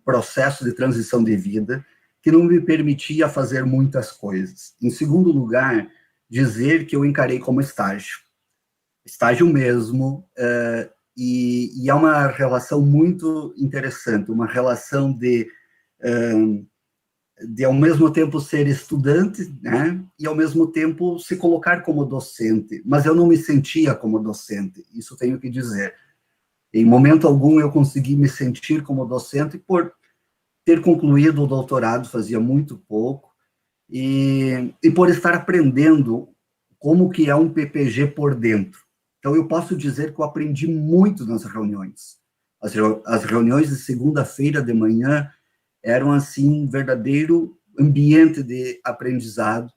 processo de transição de vida que não me permitia fazer muitas coisas. Em segundo lugar, dizer que eu encarei como estágio mesmo, e é uma relação muito interessante, uma relação de ao mesmo tempo ser estudante, né, e ao mesmo tempo se colocar como docente, mas eu não me sentia como docente, isso tenho que dizer. Em momento algum eu consegui me sentir como docente por ter concluído o doutorado fazia muito pouco e por estar aprendendo como que é um PPG por dentro. Então eu posso dizer que eu aprendi muito nas reuniões. As reuniões de segunda-feira de manhã eram assim um verdadeiro ambiente de aprendizado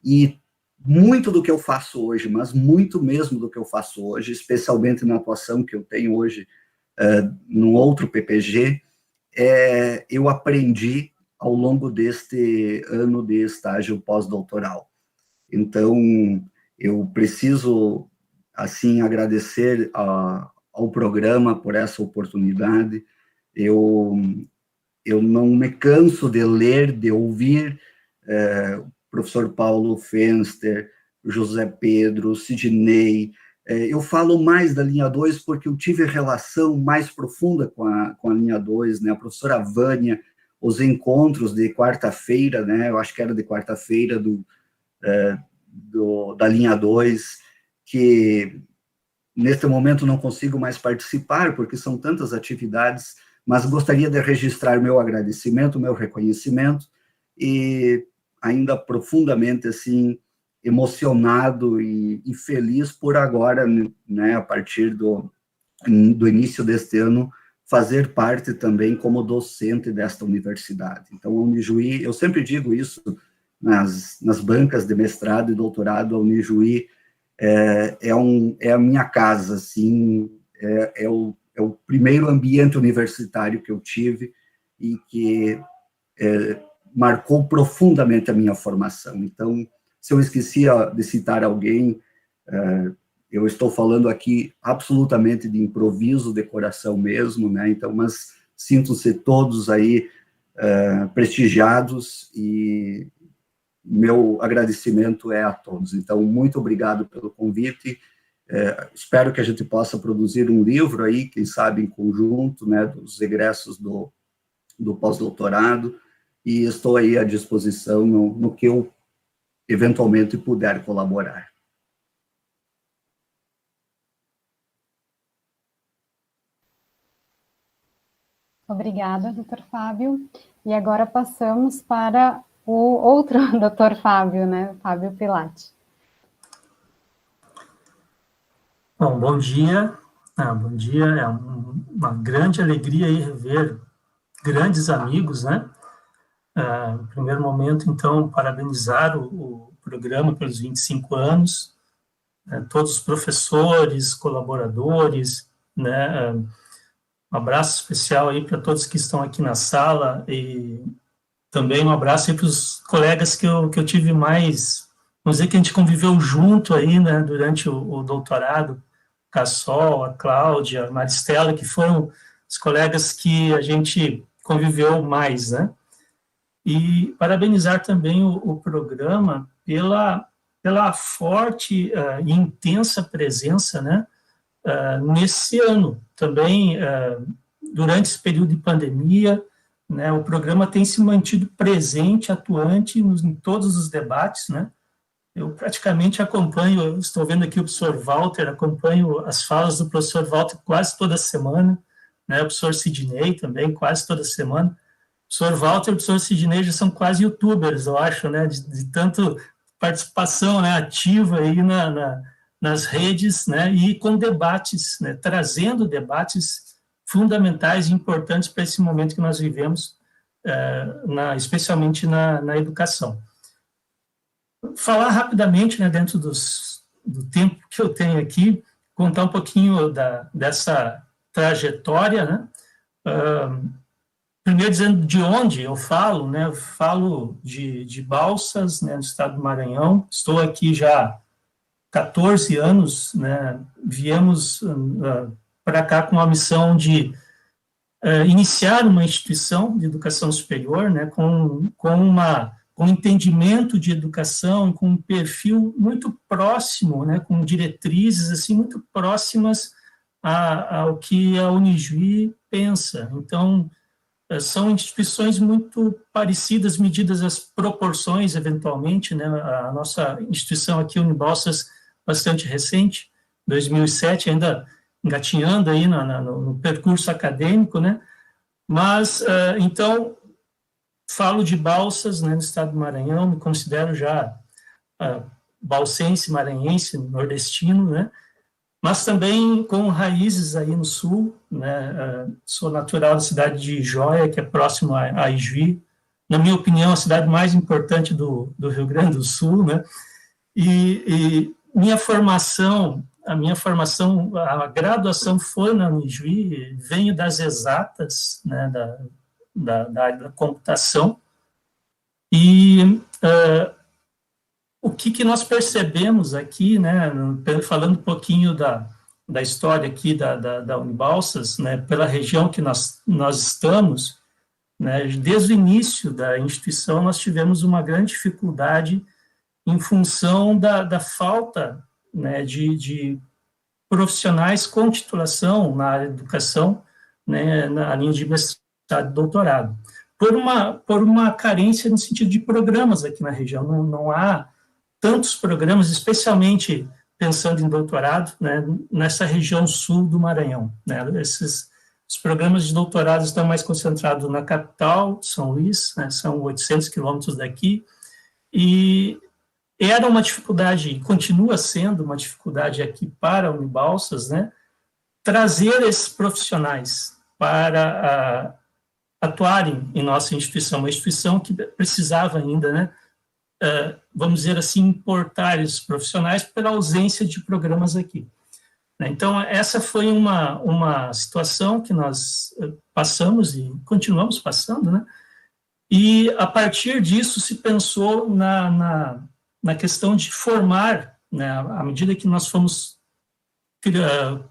e muito do que eu faço hoje, mas muito mesmo do que eu faço hoje, especialmente na atuação que eu tenho hoje num outro PPG, eu aprendi ao longo deste ano de estágio pós-doutoral. Então, eu preciso, assim, agradecer ao programa por essa oportunidade. Eu não me canso de ler, de ouvir professor Paulo Fenster, José Pedro, Sidney. Eu falo mais da linha 2 porque eu tive relação mais profunda com a linha 2, né? A professora Vânia, os encontros de quarta-feira, né? Eu acho que era de quarta-feira da linha 2, que neste momento não consigo mais participar porque são tantas atividades, mas gostaria de registrar meu agradecimento, meu reconhecimento e ainda profundamente, assim, emocionado e feliz por agora, né, a partir do início deste ano, fazer parte também como docente desta universidade. Então, a Unijuí, eu sempre digo isso nas bancas de mestrado e doutorado, a Unijuí é a minha casa, assim, é o primeiro ambiente universitário que eu tive e que marcou profundamente a minha formação. Então, se eu esqueci de citar alguém, eu estou falando aqui absolutamente de improviso, de coração mesmo, né? Então, mas sintam-se todos aí prestigiados e meu agradecimento é a todos. Então, muito obrigado pelo convite. Espero que a gente possa produzir um livro aí, quem sabe em conjunto, né, dos egressos do pós-doutorado, e estou aí à disposição no que eu eventualmente puder colaborar. Obrigada, doutor Fábio. E agora passamos para o outro doutor Fábio, né, Fábio Pilati. Bom, bom dia. Bom dia, é uma grande alegria aí rever grandes amigos, né? Em primeiro momento, então, parabenizar o programa pelos 25 anos, todos os professores, colaboradores, né? Um abraço especial aí para todos que estão aqui na sala e também um abraço aí para os colegas que eu tive mais, vamos dizer que a gente conviveu junto aí, né, durante o doutorado, Cassol, a Cláudia, a Maristela, que foram os colegas que a gente conviveu mais, né? E parabenizar também o programa pela forte e intensa presença, né, nesse ano. Também, durante esse período de pandemia, né, o programa tem se mantido presente, atuante em todos os debates, né? Eu praticamente acompanho, estou vendo aqui o professor Walter, acompanho as falas do professor Walter quase toda semana, né, o professor Sidney também, quase toda semana. O professor Walter e o professor Sidney já são quase youtubers, eu acho, né, de tanto participação, né, ativa aí nas redes, né, e com debates, né, trazendo debates fundamentais e importantes para esse momento que nós vivemos, especialmente na educação. Falar rapidamente, né, dentro do tempo que eu tenho aqui, contar um pouquinho dessa trajetória, né? Primeiro dizendo de onde eu falo, né? Eu falo de Balsas, né, no estado do Maranhão. Estou aqui já há 14 anos, né? Viemos para cá com a missão de iniciar uma instituição de educação superior, né, com um entendimento de educação, com um perfil muito próximo, né, com diretrizes assim muito próximas ao que a Unijuí pensa. Então, são instituições muito parecidas, medidas as proporções, eventualmente, né, a nossa instituição aqui, Unibalsas, bastante recente, 2007, ainda engatinhando aí no percurso acadêmico, né, mas, então, falo de Balsas, né, no estado do Maranhão, me considero já balsense, maranhense, nordestino, né, mas também com raízes aí no sul, né, sou natural da cidade de Jóia, que é próximo a Ijuí, na minha opinião, a cidade mais importante do Rio Grande do Sul, né, e a graduação foi na Unijuí, venho das exatas, né, da área da computação, e o que nós percebemos aqui, né, falando um pouquinho da história aqui da Unibalsas, né, pela região que nós estamos, né, desde o início da instituição nós tivemos uma grande dificuldade em função da falta, né, de profissionais com titulação na área de educação, né, na linha de mestrado e doutorado, por uma carência no sentido de programas aqui na região. Não há tantos programas, especialmente pensando em doutorado, né, nessa região sul do Maranhão, né. Os programas de doutorado estão mais concentrados na capital, São Luís, né, são 800 quilômetros daqui, e era uma dificuldade, e continua sendo uma dificuldade aqui para a Unibalsas, né, trazer esses profissionais para atuarem em nossa instituição, uma instituição que precisava ainda, né, vamos dizer assim, importar esses profissionais pela ausência de programas aqui. Então, essa foi uma situação que nós passamos e continuamos passando, né, e a partir disso se pensou na questão de formar, né, à medida que nós fomos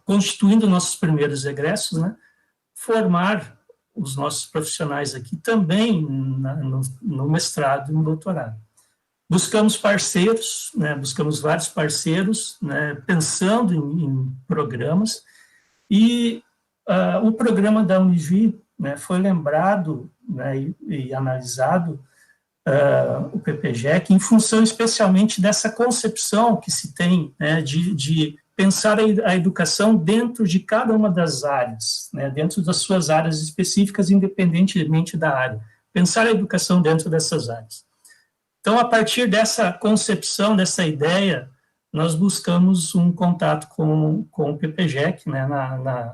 constituindo nossos primeiros egressos, né, formar os nossos profissionais aqui também no mestrado e no doutorado. Buscamos parceiros, né, buscamos vários parceiros, né, pensando em programas, e o programa da Unijuí, né, foi lembrado, né, e analisado, o PPGEC, em função especialmente dessa concepção que se tem, né, de pensar a educação dentro de cada uma das áreas, né, dentro das suas áreas específicas, independentemente da área. Pensar a educação dentro dessas áreas. Então, a partir dessa concepção, dessa ideia, nós buscamos um contato com o PPGEC, né,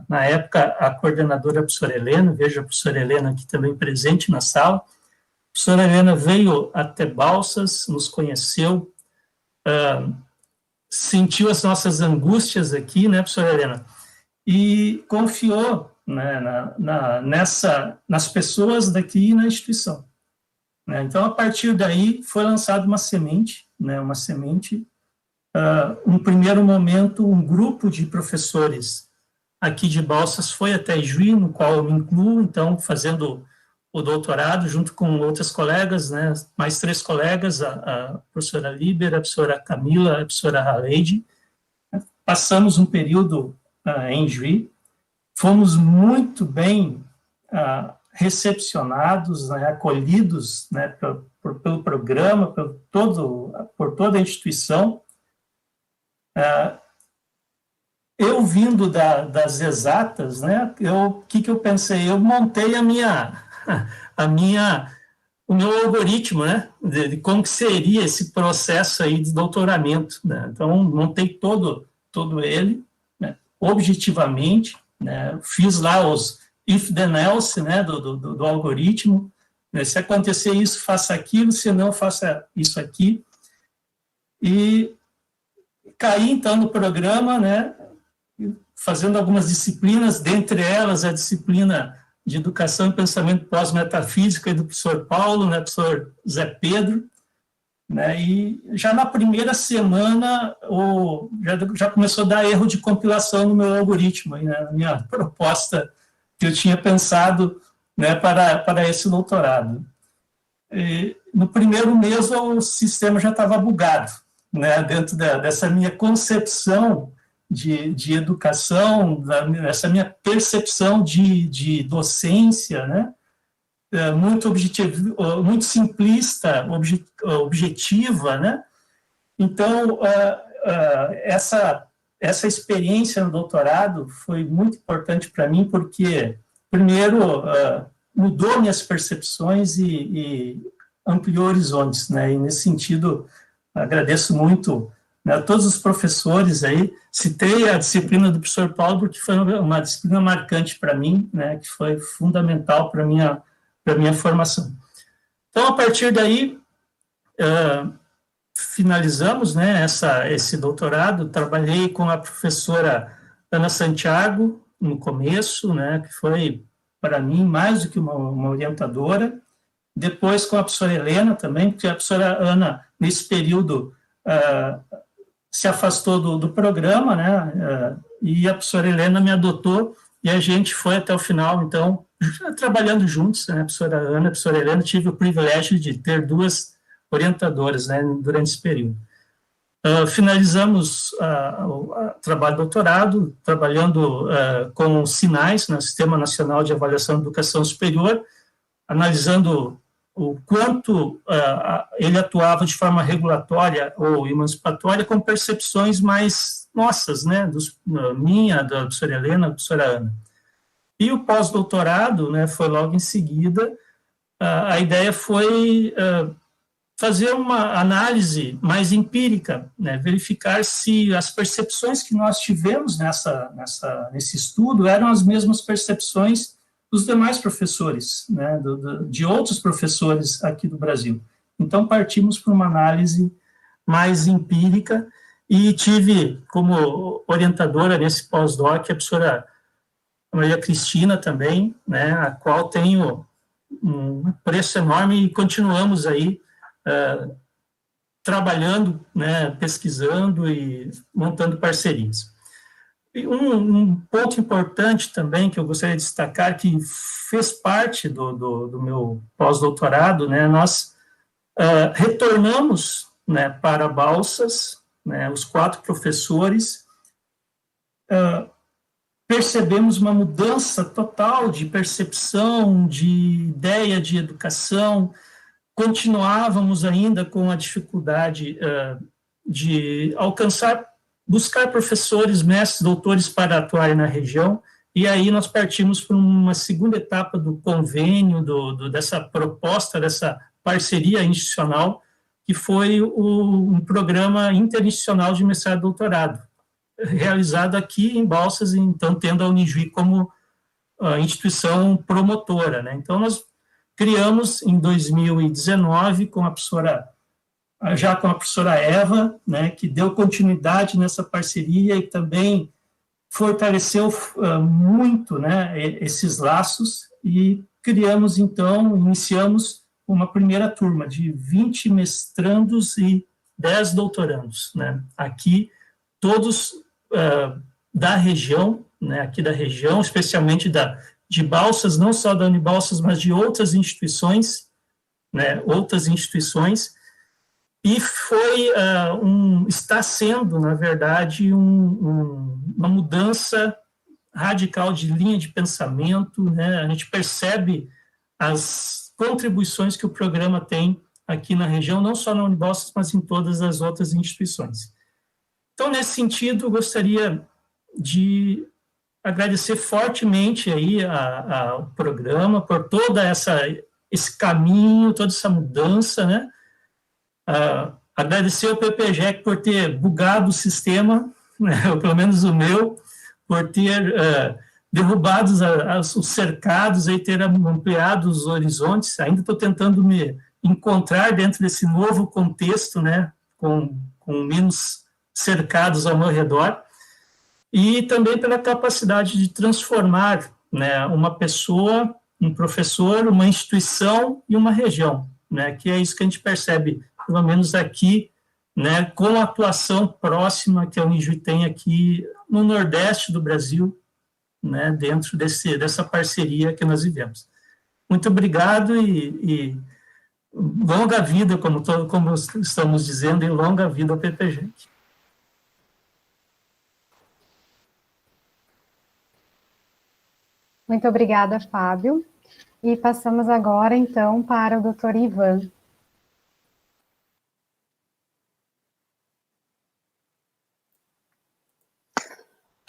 na época, a coordenadora, a professora Helena, vejo a professora Helena aqui também presente na sala. A professora Helena veio até Balsas, nos conheceu, sentiu as nossas angústias aqui, né, professora Helena, e confiou, né, nas pessoas daqui na instituição. Então, a partir daí, foi lançada uma semente, né, um primeiro momento, um grupo de professores aqui de Balsas foi até Ijuí, no qual eu me incluo, então, fazendo o doutorado, junto com outras colegas, né, mais 3 colegas, a professora Líber, a professora Camila, a professora Haleide. Passamos um período em Ijuí, fomos muito bem recepcionados, né, acolhidos, né, pelo programa, por toda a instituição. Eu vindo das exatas, né, o que eu pensei? Eu montei o meu algoritmo, né, de como que seria esse processo aí de doutoramento, né? Então, montei todo ele, né, objetivamente, né? Fiz lá os if then else, né, do algoritmo, né? Se acontecer isso, faça aquilo, se não, faça isso aqui. E caí, então, no programa, né, fazendo algumas disciplinas, dentre elas a disciplina de Educação e Pensamento Pós-Metafísica do professor Paulo, né, professor Zé Pedro, né, e já na primeira semana já começou a dar erro de compilação no meu algoritmo, né, na minha proposta que eu tinha pensado, né, para esse doutorado. E, no primeiro mês o sistema já estava bugado, né, dentro dessa minha concepção de educação, essa minha percepção de docência, né, muito muito simplista, objetiva, né. Então, essa experiência no doutorado foi muito importante para mim, porque, primeiro, mudou minhas percepções e ampliou horizontes, né, e nesse sentido, agradeço muito, né, a todos os professores aí. Citei a disciplina do professor Paulo porque foi uma disciplina marcante para mim, né, que foi fundamental para minha formação. Então, a partir daí, finalizamos, né, esse doutorado. Trabalhei com a professora Ana Santiago no começo, né, que foi, para mim, mais do que uma orientadora. Depois com a professora Helena também, porque a professora Ana, nesse período, se afastou do programa, né, e a professora Helena me adotou, e a gente foi até o final, então, trabalhando juntos, né, a professora Ana e a professora Helena. Tive o privilégio de ter duas orientadoras, né, durante esse período. Finalizamos o trabalho de doutorado, trabalhando com sinais no Sistema Nacional de Avaliação de Educação Superior, analisando o quanto ele atuava de forma regulatória ou emancipatória com percepções mais nossas, né, minha, da professora Helena, da professora Ana. E o pós-doutorado, né, foi logo em seguida. A ideia foi fazer uma análise mais empírica, né, verificar se as percepções que nós tivemos nesse estudo eram as mesmas percepções dos demais professores, né, de outros professores aqui do Brasil. Então, partimos para uma análise mais empírica e tive como orientadora nesse pós-doc a professora Maria Cristina também, né, a qual tenho um apreço enorme, e continuamos aí trabalhando, né, pesquisando e montando parcerias. E um ponto importante também que eu gostaria de destacar, que fez parte do meu pós-doutorado, né, nós retornamos, né, para Balsas, né, os 4 professores, percebemos uma mudança total de percepção, de ideia de educação. Continuávamos ainda com a dificuldade de buscar professores, mestres, doutores para atuarem na região, e aí nós partimos para uma segunda etapa do convênio, dessa proposta, dessa parceria institucional, que foi um programa interinstitucional de mestrado e doutorado, realizado aqui em Balsas, então tendo a Unijuí como instituição promotora, né? Então, nós criamos em 2019 com a professora Eva, né, que deu continuidade nessa parceria e também fortaleceu muito, né, esses laços, e iniciamos uma primeira turma de 20 mestrandos e 10 doutorandos, né, aqui, todos da região, né, aqui da região, especialmente de Balsas, não só da Unibalsas, mas de outras instituições, né, e está sendo, na verdade, uma mudança radical de linha de pensamento, né? A gente percebe as contribuições que o programa tem aqui na região, não só na Unibalsas, mas em todas as outras instituições. Então, nesse sentido, eu gostaria de agradecer fortemente aí ao programa por todo esse caminho, toda essa mudança, né? Agradecer ao PPGEC por ter bugado o sistema, né, ou pelo menos o meu, por ter derrubados os cercados, aí ter ampliado os horizontes. Ainda estou tentando me encontrar dentro desse novo contexto, né, com menos cercados ao meu redor, e também pela capacidade de transformar, né, uma pessoa, um professor, uma instituição e uma região, né, que é isso que a gente percebe, pelo menos aqui, né, com a atuação próxima que a Unijuí tem aqui no Nordeste do Brasil, né, dentro dessa parceria que nós vivemos. Muito obrigado e longa vida, como estamos dizendo, e longa vida ao PPG. Muito obrigada, Fábio. E passamos agora, então, para o Dr. Ivan.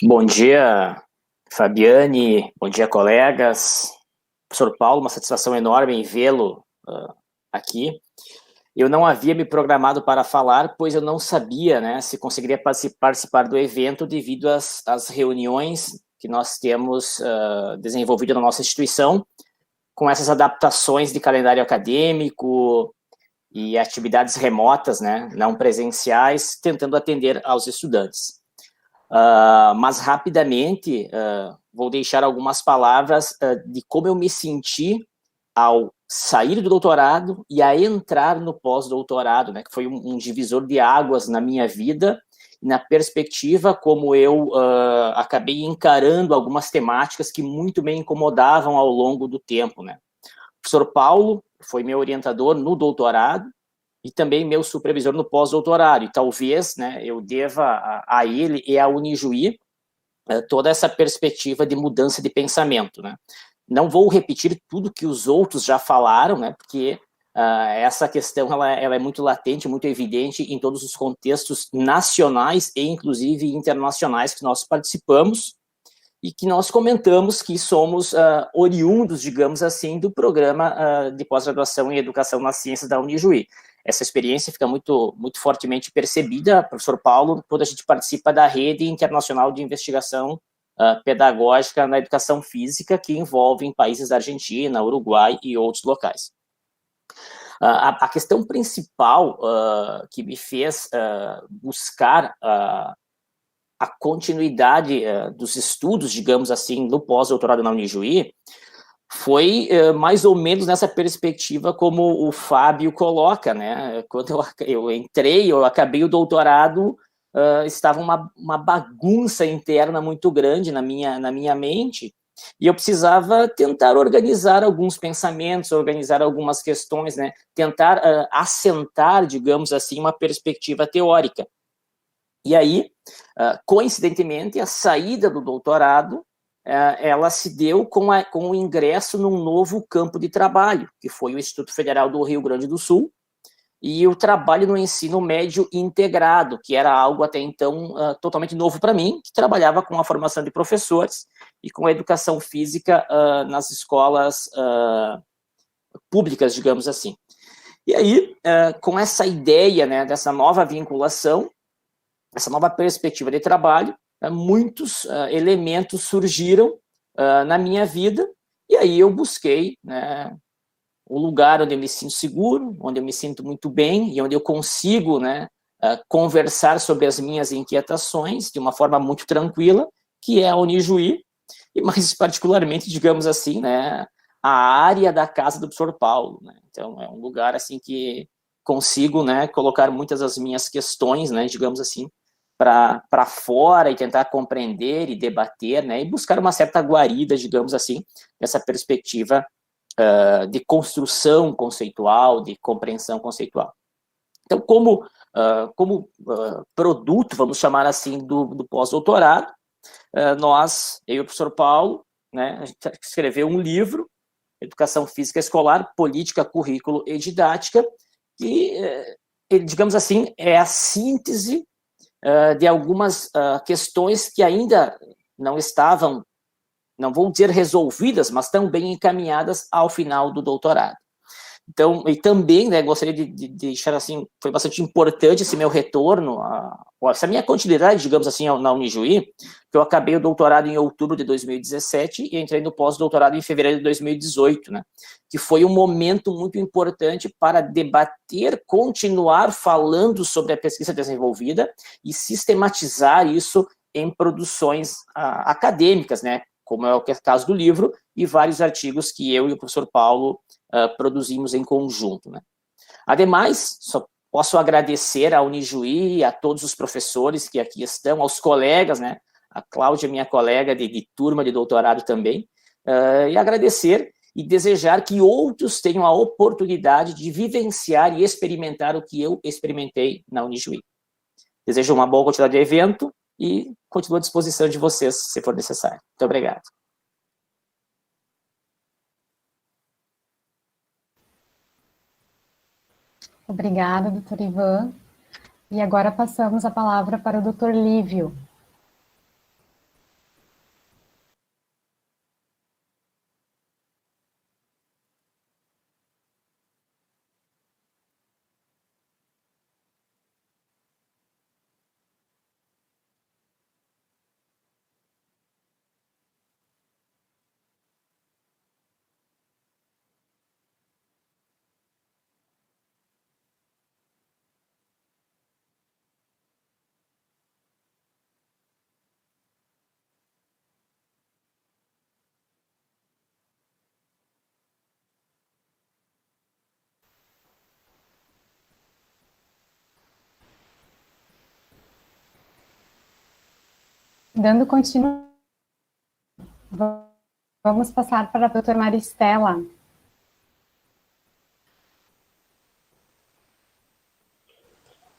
Bom dia, Fabiane, bom dia, colegas. Professor Paulo, uma satisfação enorme em vê-lo aqui. Eu não havia me programado para falar, pois eu não sabia, né, se conseguiria participar do evento devido às reuniões que nós temos desenvolvido na nossa instituição, com essas adaptações de calendário acadêmico e atividades remotas, né, não presenciais, tentando atender aos estudantes. Mas rapidamente vou deixar algumas palavras de como eu me senti ao sair do doutorado e a entrar no pós-doutorado, né, que foi um divisor de águas na minha vida, na perspectiva como eu acabei encarando algumas temáticas que muito me incomodavam ao longo do tempo, né. O professor Paulo foi meu orientador no doutorado e também meu supervisor no pós-doutorado, e talvez, né, eu deva a ele e à Unijuí toda essa perspectiva de mudança de pensamento, né. Não vou repetir tudo que os outros já falaram, né, porque essa questão ela é muito latente, muito evidente em todos os contextos nacionais e, inclusive, internacionais que nós participamos e que nós comentamos que somos oriundos, digamos assim, do programa de pós-graduação em Educação nas Ciências da Unijuí. Essa experiência fica muito fortemente percebida, professor Paulo, quando a gente participa da Rede Internacional de Investigação Pedagógica na Educação Física, que envolve países da Argentina, Uruguai e outros locais. A questão principal que me fez buscar a continuidade dos estudos, digamos assim, do pós-doutorado na Unijuí, foi mais ou menos nessa perspectiva como o Fábio coloca, né? Quando eu entrei, eu acabei o doutorado, estava uma bagunça interna muito grande na minha mente, e eu precisava tentar organizar alguns pensamentos, organizar algumas questões, né? Tentar assentar, digamos assim, uma perspectiva teórica. E aí, coincidentemente, a saída do doutorado, ela se deu com o ingresso num novo campo de trabalho, que foi o Instituto Federal do Rio Grande do Sul, e o trabalho no ensino médio integrado, que era algo até então totalmente novo para mim, que trabalhava com a formação de professores e com a educação física nas escolas públicas, digamos assim. E aí, com essa ideia, né, dessa nova vinculação, essa nova perspectiva de trabalho, muitos elementos surgiram na minha vida, e aí eu busquei, né, um lugar onde eu me sinto seguro, onde eu me sinto muito bem, e onde eu consigo, né, conversar sobre as minhas inquietações de uma forma muito tranquila, que é a Unijuí, e mais particularmente, digamos assim, né, a área da casa do professor Paulo, né. Então, é um lugar, assim, que consigo, né, colocar muitas das minhas questões, né, digamos assim, para fora e tentar compreender e debater, né, e buscar uma certa guarida, digamos assim, nessa perspectiva de construção conceitual, de compreensão conceitual. Então, como produto, vamos chamar assim, do pós-doutorado, eu e o professor Paulo, né, a gente escreveu um livro, Educação Física Escolar, Política, Currículo e Didática, que, digamos assim, é a síntese de algumas questões que ainda não estavam, não vou dizer resolvidas, mas estão bem encaminhadas ao final do doutorado. Então, e também, né, gostaria de deixar assim, foi bastante importante esse meu retorno, essa minha continuidade, digamos assim, na Unijuí, que eu acabei o doutorado em outubro de 2017 e entrei no pós-doutorado em fevereiro de 2018, né, que foi um momento muito importante para debater, continuar falando sobre a pesquisa desenvolvida e sistematizar isso em produções acadêmicas, né, como é o caso do livro, e vários artigos que eu e o professor Paulo produzimos em conjunto, né. Ademais, só posso agradecer à Unijuí, a todos os professores que aqui estão, aos colegas, né, a Cláudia, minha colega de turma de doutorado também, e agradecer e desejar que outros tenham a oportunidade de vivenciar e experimentar o que eu experimentei na Unijuí. Desejo uma boa continuidade de evento e continuo à disposição de vocês, se for necessário. Muito obrigado. Obrigada, doutor Ivan. E agora passamos a palavra para o doutor Lívio. Dando continuidade, vamos passar para a doutora Maristela.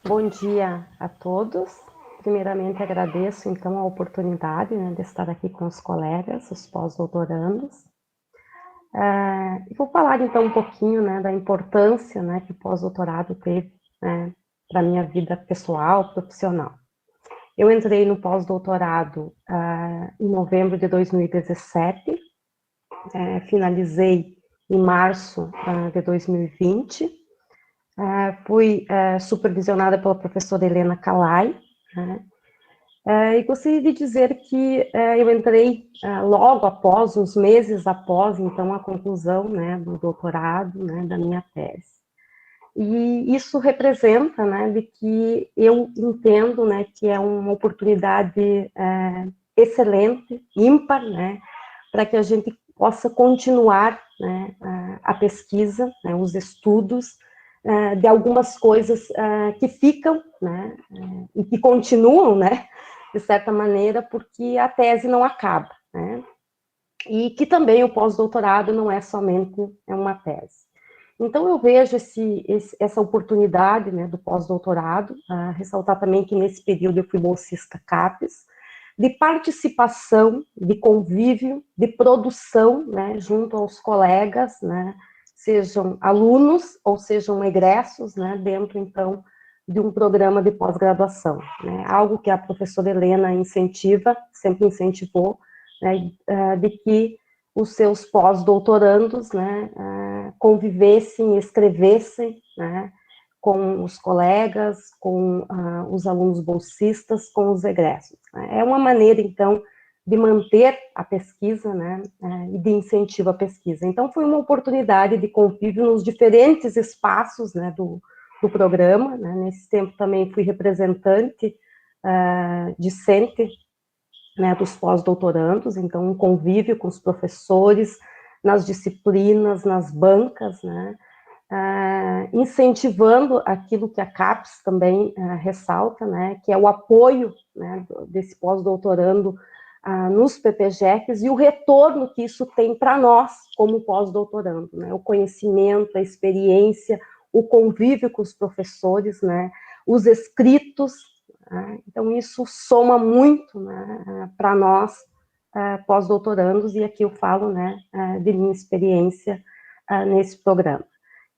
Bom dia a todos. Primeiramente, agradeço, então, a oportunidade, né, de estar aqui com os colegas, os pós-doutorandos. Vou falar, então, um pouquinho, né, da importância, né, que o pós-doutorado teve, né, para a minha vida pessoal, profissional. Eu entrei no pós-doutorado em novembro de 2017, finalizei em março de 2020, fui supervisionada pela professora Helena Calai, né, e gostaria de dizer que eu entrei logo após, uns meses após, então, a conclusão, né, do doutorado, né, da minha tese. E isso representa, né, de que eu entendo, né, que é uma oportunidade excelente, ímpar, né, para que a gente possa continuar, né, a pesquisa, né, os estudos de algumas coisas que ficam, né, e que continuam, né, de certa maneira, porque a tese não acaba, né, e que também o pós-doutorado não é somente uma tese. Então, eu vejo essa oportunidade, né, do pós-doutorado, ressaltar também que nesse período eu fui bolsista CAPES, de participação, de convívio, de produção, né, junto aos colegas, né, sejam alunos ou sejam egressos, né, dentro, então, de um programa de pós-graduação, né, algo que a professora Helena incentiva, sempre incentivou, né, de que os seus pós-doutorandos, né, convivessem, escrevessem, né, com os colegas, com os alunos bolsistas, com os egressos. Né. É uma maneira, então, de manter a pesquisa, né, e de incentivo à pesquisa. Então, foi uma oportunidade de convívio nos diferentes espaços, né, do programa, né. Nesse tempo também fui representante discente, né, dos pós-doutorandos, então um convívio com os professores, nas disciplinas, nas bancas, né, incentivando aquilo que a CAPES também ressalta, né, que é o apoio, né, desse pós-doutorando nos PPGECs e o retorno que isso tem para nós como pós-doutorando, né, o conhecimento, a experiência, o convívio com os professores, né, os escritos. Então, isso soma muito, né, para nós, pós-doutorandos, e aqui eu falo, né, de minha experiência nesse programa.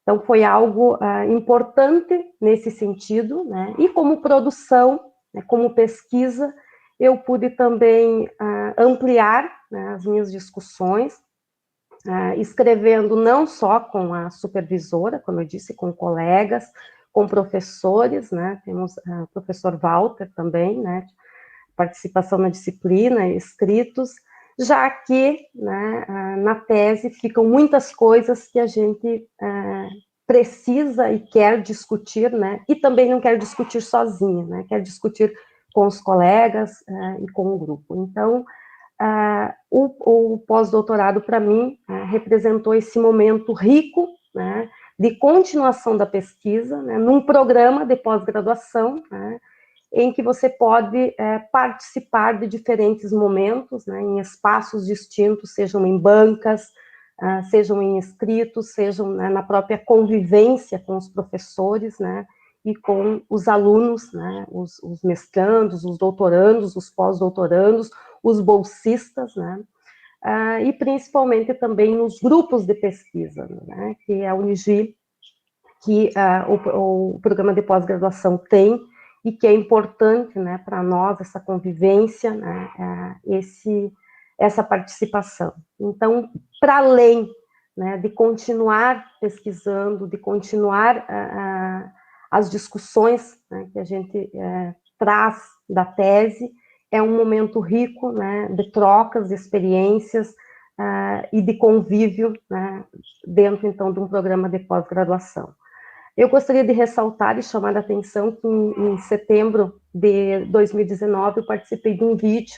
Então, foi algo importante nesse sentido, né, e como produção, né, como pesquisa, eu pude também ampliar, né, as minhas discussões, escrevendo não só com a supervisora, como eu disse, com colegas, com professores, né? Temos o professor Walter também, né? Participação na disciplina, escritos, já que, né, na tese ficam muitas coisas que a gente precisa e quer discutir, né? E também não quer discutir sozinha, né? Quer discutir com os colegas e com o grupo. Então, o pós-doutorado, para mim, representou esse momento rico, né, de continuação da pesquisa, né, num programa de pós-graduação, né, em que você pode participar de diferentes momentos, né, em espaços distintos, sejam em bancas, sejam em escritos, sejam, né, na própria convivência com os professores, né, e com os alunos, né, os mestrandos, os doutorandos, os pós-doutorandos, os bolsistas, né, e principalmente também nos grupos de pesquisa, né, que a Unigi, que o programa de pós-graduação tem, e que é importante, né, para nós, essa convivência, né, essa participação. Então, para além, né, de continuar pesquisando, de continuar as discussões, né, que a gente traz da tese, é um momento rico, né, de trocas, de experiências e de convívio, né, dentro, então, de um programa de pós-graduação. Eu gostaria de ressaltar e chamar a atenção que em setembro de 2019 eu participei de um vídeo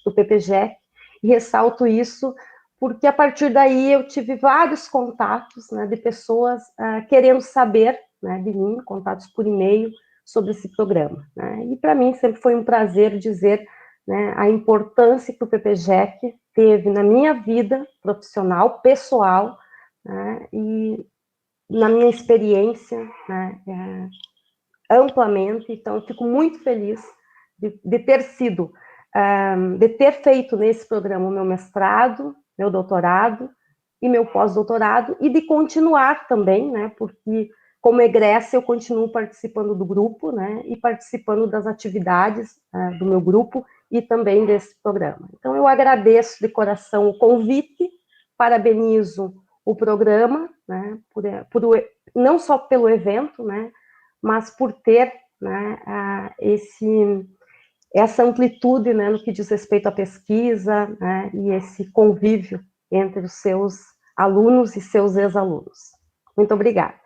do PPGEC, e ressalto isso porque a partir daí eu tive vários contatos, né, de pessoas querendo saber, né, de mim, contatos por e-mail sobre esse programa, né, e para mim sempre foi um prazer dizer, né, a importância que o PPGEC teve na minha vida profissional, pessoal, né, e na minha experiência, né, amplamente. Então eu fico muito feliz de ter sido, de ter feito nesse programa o meu mestrado, meu doutorado e meu pós-doutorado, e de continuar também, né, porque como egressa eu continuo participando do grupo, né, e participando das atividades do meu grupo e também desse programa. Então eu agradeço de coração o convite, parabenizo o programa, né, não só pelo evento, né, mas por ter, né, essa amplitude, né, no que diz respeito à pesquisa, né, e esse convívio entre os seus alunos e seus ex-alunos. Muito obrigada.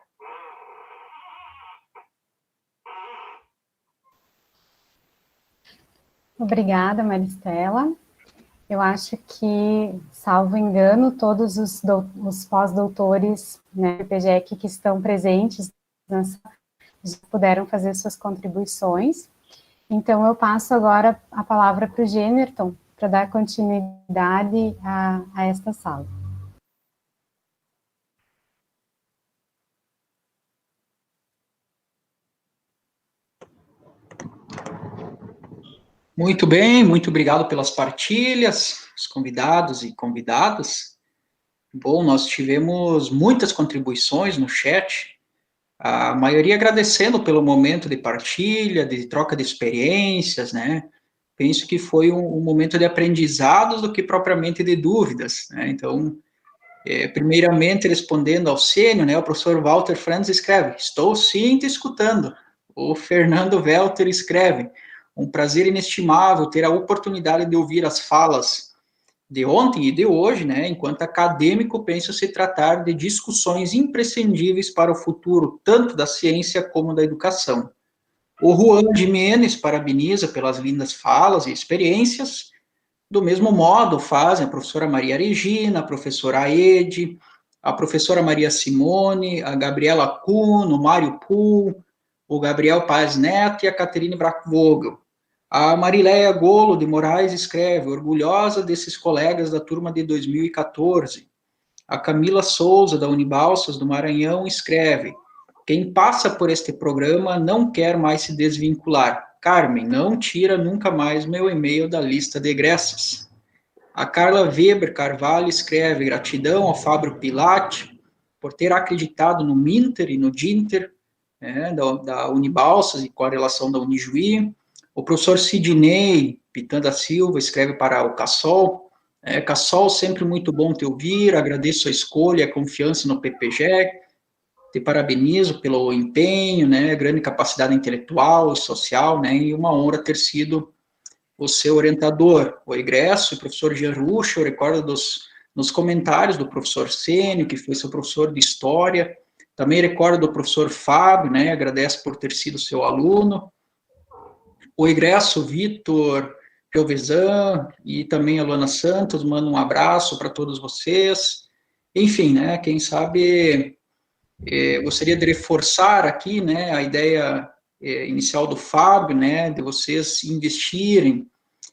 Obrigada, Maristela. Eu acho que, salvo engano, todos os pós-doutores, né, do PPGEC que estão presentes já puderam fazer suas contribuições. Então, eu passo agora a palavra para o Generton, para dar continuidade a esta sala. Muito bem, muito obrigado pelas partilhas, os convidados e convidadas. Bom, nós tivemos muitas contribuições no chat, a maioria agradecendo pelo momento de partilha, de troca de experiências, né? Penso que foi um momento de aprendizados do que propriamente de dúvidas, né? Então, primeiramente, respondendo ao Sênio, né, o professor Walter Franz escreve: estou sim te escutando. O Fernando Welter escreve: um prazer inestimável ter a oportunidade de ouvir as falas de ontem e de hoje, né? Enquanto acadêmico, penso se tratar de discussões imprescindíveis para o futuro, tanto da ciência como da educação. O Juan Jimenez parabeniza pelas lindas falas e experiências. Do mesmo modo, fazem a professora Maria Regina, a professora Aede, a professora Maria Simone, a Gabriela Kuhn, o Mário Puhl, o Gabriel Paz Neto e a Caterine Brachvogel. A Marileia Golo de Moraes escreve: orgulhosa desses colegas da turma de 2014. A Camila Souza, da Unibalsas do Maranhão, escreve: quem passa por este programa não quer mais se desvincular. Carmen, não tira nunca mais meu e-mail da lista de egressas. A Carla Weber Carvalho escreve: gratidão ao Fábio Pilati por ter acreditado no Minter e no Dinter, né, da Unibalsas e com a relação da Unijuí. O professor Sidney Pitanda Silva escreve para o CASSOL: Cassol, sempre muito bom te ouvir, agradeço a escolha, a confiança no PPG, te parabenizo pelo empenho, né, grande capacidade intelectual e social, né, e uma honra ter sido o seu orientador. O egresso, o professor Jean Russo, eu recordo nos comentários do professor Sênio, que foi seu professor de História, também recordo do professor Fábio, né, agradeço por ter sido seu aluno. O egresso, Vitor Piovesan e também a Luana Santos, mando um abraço para todos vocês. Enfim, né, quem sabe gostaria de reforçar aqui, né, a ideia inicial do Fábio, né, de vocês investirem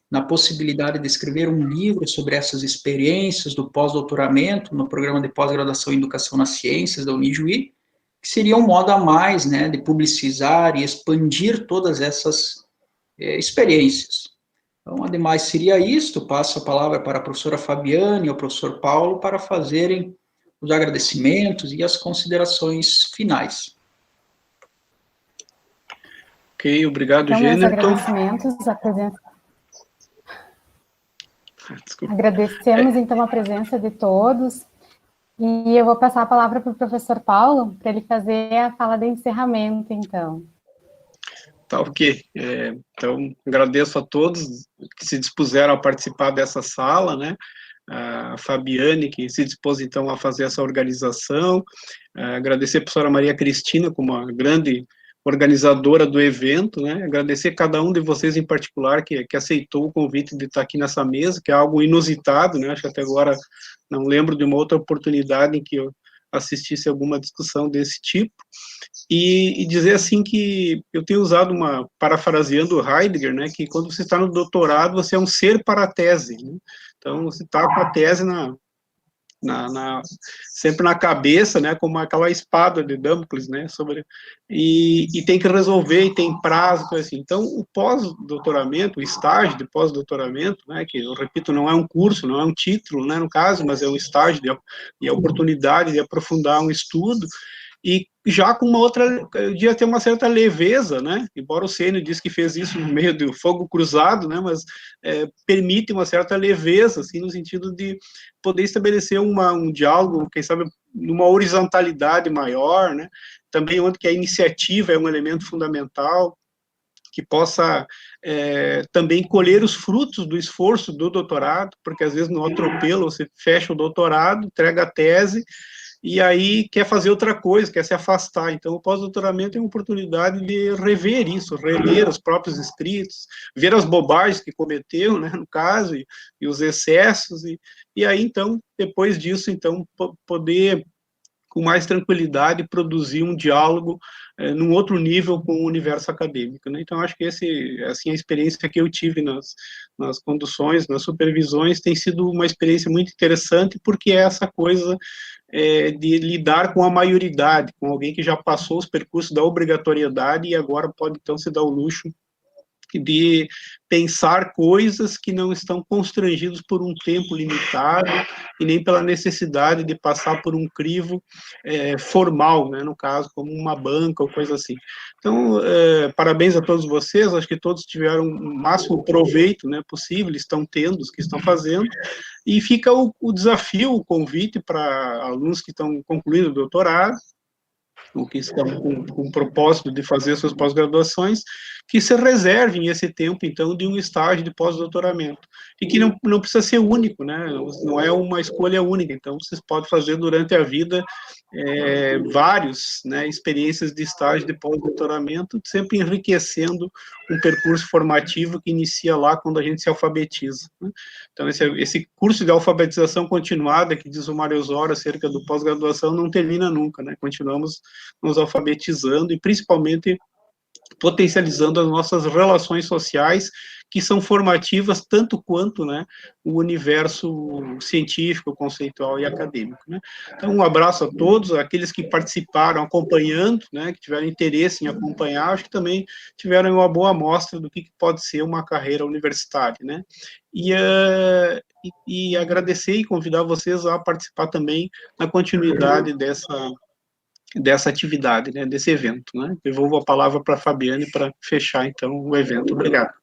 na possibilidade de escrever um livro sobre essas experiências do pós-doutoramento no programa de pós-graduação em Educação nas Ciências da Unijuí, que seria um modo a mais, né, de publicizar e expandir todas essas experiências. Então, ademais, seria isto. Passo a palavra para a professora Fabiane e ao professor Paulo para fazerem os agradecimentos e as considerações finais. Ok, obrigado, então, Gênero. Meus agradecimentos, a presença... Desculpa. Agradecemos, então, a presença de todos, e eu vou passar a palavra para o professor Paulo, para ele fazer a fala de encerramento, então. Tá, ok. Então, agradeço a todos que se dispuseram a participar dessa sala, né? A Fabiane, que se dispôs, então, a fazer essa organização. Agradecer a professora Maria Cristina, como a grande organizadora do evento, né? Agradecer a cada um de vocês em particular que aceitou o convite de estar aqui nessa mesa, que é algo inusitado, né? Acho que até agora não lembro de uma outra oportunidade em que eu assistisse a alguma discussão desse tipo. E dizer assim que eu tenho usado parafraseando Heidegger, né, que quando você está no doutorado, você é um ser para a tese, né? Então, você está com a tese sempre na cabeça, né, como aquela espada de Damocles, né, e tem que resolver, e tem prazo, coisa assim. Então, o pós-doutoramento, o estágio de pós-doutoramento, né, que eu repito, não é um curso, não é um título, né, no caso, mas é um estágio e a oportunidade de aprofundar um estudo, e já com uma outra, eu diria ter uma certa leveza, né, embora o Sênio disse que fez isso no meio do fogo cruzado, né, mas permite uma certa leveza, assim, no sentido de poder estabelecer um diálogo, quem sabe, numa horizontalidade maior, né, também onde que a iniciativa é um elemento fundamental, que possa também colher os frutos do esforço do doutorado, porque às vezes no atropelo você fecha o doutorado, entrega a tese, e aí quer fazer outra coisa, quer se afastar. Então, o pós-doutoramento é uma oportunidade de rever isso, reler os próprios escritos, ver as bobagens que cometeu, né, no caso, e os excessos, e aí, então, depois disso, então, poder, com mais tranquilidade, produzir um diálogo num outro nível com o universo acadêmico, né? Então, acho que assim, a experiência que eu tive nas conduções, nas supervisões, tem sido uma experiência muito interessante, porque é essa coisa de lidar com a maioridade, com alguém que já passou os percursos da obrigatoriedade e agora pode, então, se dar o luxo de pensar coisas que não estão constrangidos por um tempo limitado e nem pela necessidade de passar por um crivo formal, né, no caso, como uma banca ou coisa assim. Então, parabéns a todos vocês, acho que todos tiveram o máximo proveito, né, possível, estão tendo, os que estão fazendo, e fica o desafio, o convite para alunos que estão concluindo o doutorado, ou que estão com o propósito de fazer suas pós-graduações, que se reservem esse tempo, então, de um estágio de pós-doutoramento, e que não precisa ser único, né, não é uma escolha única, então, vocês podem fazer durante a vida vários, né, experiências de estágio de pós-doutoramento, sempre enriquecendo um percurso formativo que inicia lá quando a gente se alfabetiza, né? Então, esse curso de alfabetização continuada, que diz o Mário Osório acerca do pós-graduação, não termina nunca, né, continuamos nos alfabetizando e, principalmente, potencializando as nossas relações sociais, que são formativas tanto quanto, né, o universo científico, conceitual e acadêmico, né. Então, um abraço a todos, aqueles que participaram acompanhando, né, que tiveram interesse em acompanhar, acho que também tiveram uma boa amostra do que pode ser uma carreira universitária, né. E agradecer e convidar vocês a participar também na continuidade dessa atividade, né, desse evento, né. Devolvo a palavra para a Fabiane para fechar, então, o evento. Obrigado.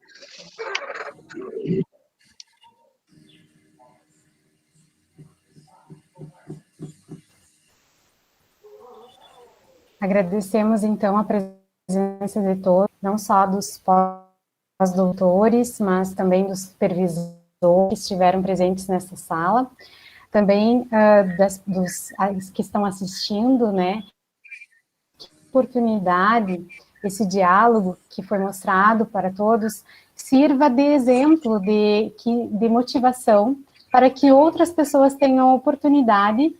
Agradecemos, então, a presença de todos, não só dos pós-doutores, mas também dos supervisores que estiveram presentes nessa sala, também dos que estão assistindo, né? Que oportunidade, esse diálogo que foi mostrado para todos, sirva de exemplo, de motivação, para que outras pessoas tenham a oportunidade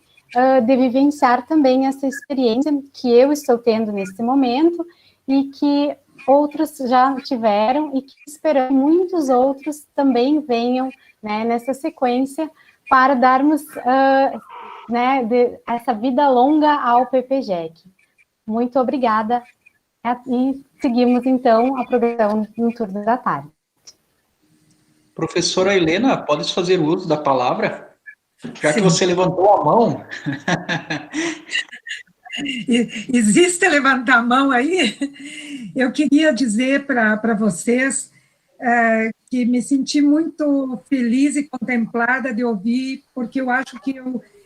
de vivenciar também essa experiência que eu estou tendo nesse momento e que outros já tiveram e que esperamos muitos outros também venham, né, nessa sequência para darmos essa vida longa ao PPGEC. Muito obrigada e seguimos então a programação no turno da tarde. Professora Helena, pode fazer uso da palavra? Já que você levantou a mão. Existe levantar a mão aí? Eu queria dizer para vocês que me senti muito feliz e contemplada de ouvir, porque eu acho que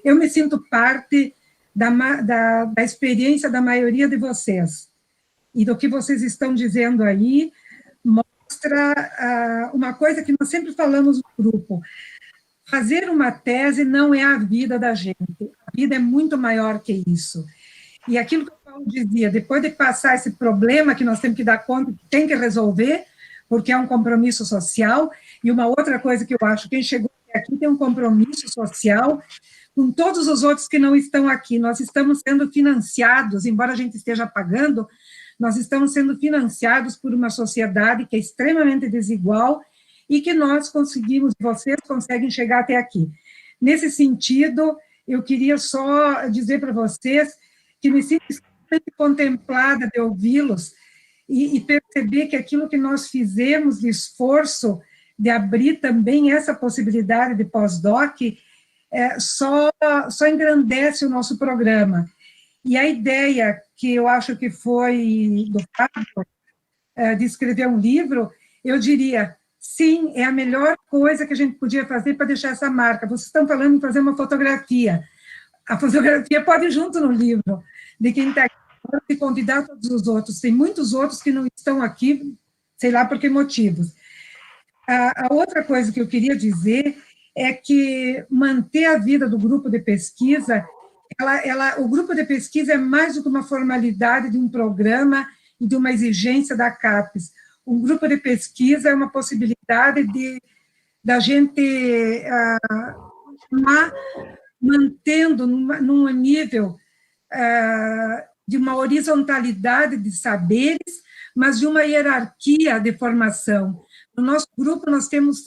eu me sinto parte da experiência da maioria de vocês. E do que vocês estão dizendo aí, mostra uma coisa que nós sempre falamos no grupo. Fazer uma tese não é a vida da gente, a vida é muito maior que isso. E aquilo que o Paulo dizia, depois de passar esse problema que nós temos que dar conta, tem que resolver, porque é um compromisso social, e uma outra coisa que eu acho, quem chegou aqui tem um compromisso social com todos os outros que não estão aqui. Nós estamos sendo financiados, embora a gente esteja pagando, nós estamos sendo financiados por uma sociedade que é extremamente desigual, e que nós conseguimos, vocês conseguem chegar até aqui. Nesse sentido, eu queria só dizer para vocês que me sinto extremamente contemplada de ouvi-los e perceber que aquilo que nós fizemos de esforço de abrir também essa possibilidade de pós-doc só engrandece o nosso programa. E a ideia que eu acho que foi do Fábio, de escrever um livro, eu diria... Sim, é a melhor coisa que a gente podia fazer para deixar essa marca. Vocês estão falando em fazer uma fotografia. A fotografia pode ir junto no livro, de quem está aqui, e convidar todos os outros. Tem muitos outros que não estão aqui, sei lá por que motivos. A outra coisa que eu queria dizer é que manter a vida do grupo de pesquisa, o grupo de pesquisa é mais do que uma formalidade de um programa e de uma exigência da CAPES. Um grupo de pesquisa é uma possibilidade da gente continuar mantendo num nível de uma horizontalidade de saberes, mas de uma hierarquia de formação. No nosso grupo, nós temos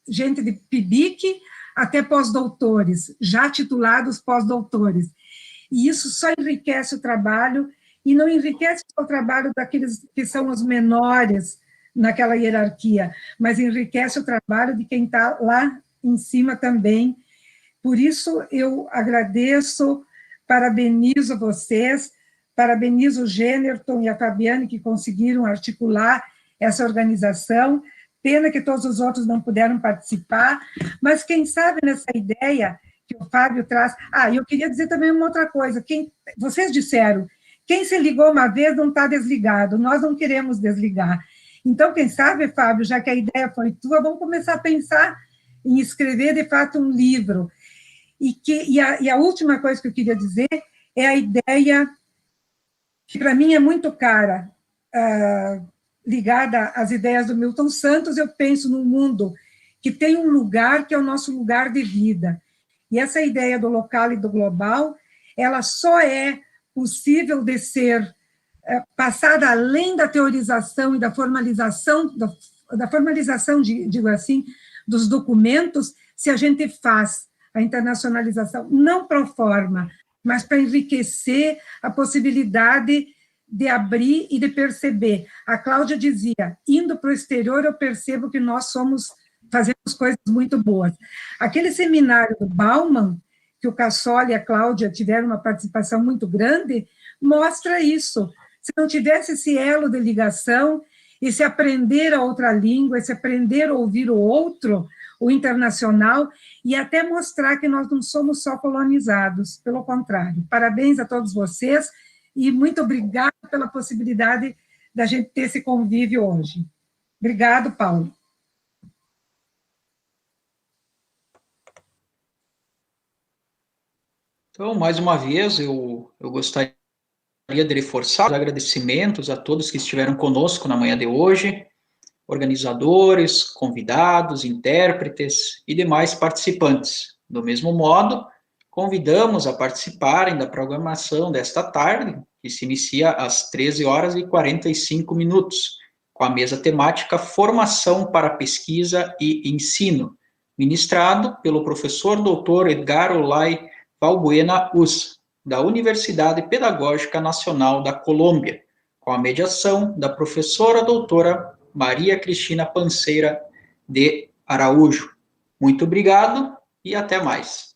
gente de PIBIC até pós-doutores, já titulados pós-doutores. E isso só enriquece o trabalho, e não enriquece só o trabalho daqueles que são os menores naquela hierarquia, mas enriquece o trabalho de quem está lá em cima também. Por isso, eu agradeço, parabenizo vocês, parabenizo o Generton e a Fabiane, que conseguiram articular essa organização. Pena que todos os outros não puderam participar, mas quem sabe nessa ideia que o Fábio traz... eu queria dizer também uma outra coisa. Vocês disseram, quem se ligou uma vez não está desligado, nós não queremos desligar. Então, quem sabe, Fábio, já que a ideia foi tua, vamos começar a pensar em escrever, de fato, um livro. E a última coisa que eu queria dizer é a ideia que, para mim, é muito cara, ligada às ideias do Milton Santos. Eu penso num mundo que tem um lugar que é o nosso lugar de vida. E essa ideia do local e do global, ela só é possível de ser passada além da teorização e da formalização, digo assim, dos documentos, se a gente faz a internacionalização, não pro forma, mas para enriquecer a possibilidade de abrir e de perceber. A Cláudia dizia, indo para o exterior, eu percebo que nós fazemos coisas muito boas. Aquele seminário do Bauman, que o Cassoli e a Cláudia tiveram uma participação muito grande, mostra isso. Se não tivesse esse elo de ligação, esse aprender a outra língua, esse aprender a ouvir o outro o internacional, e até mostrar que nós não somos só colonizados, pelo contrário. Parabéns a todos vocês, e muito obrigada pela possibilidade da gente ter esse convívio hoje. Obrigado, Paulo. Então, mais uma vez, eu gostaria de reforçar os agradecimentos a todos que estiveram conosco na manhã de hoje, organizadores, convidados, intérpretes e demais participantes. Do mesmo modo, convidamos a participarem da programação desta tarde, que se inicia às 13h45, com a mesa temática Formação para Pesquisa e Ensino, ministrado pelo professor Dr. Edgar Olay Valbuena Us, da Universidade Pedagógica Nacional da Colômbia, com a mediação da professora doutora Maria Cristina Panceira de Araújo. Muito obrigado e até mais.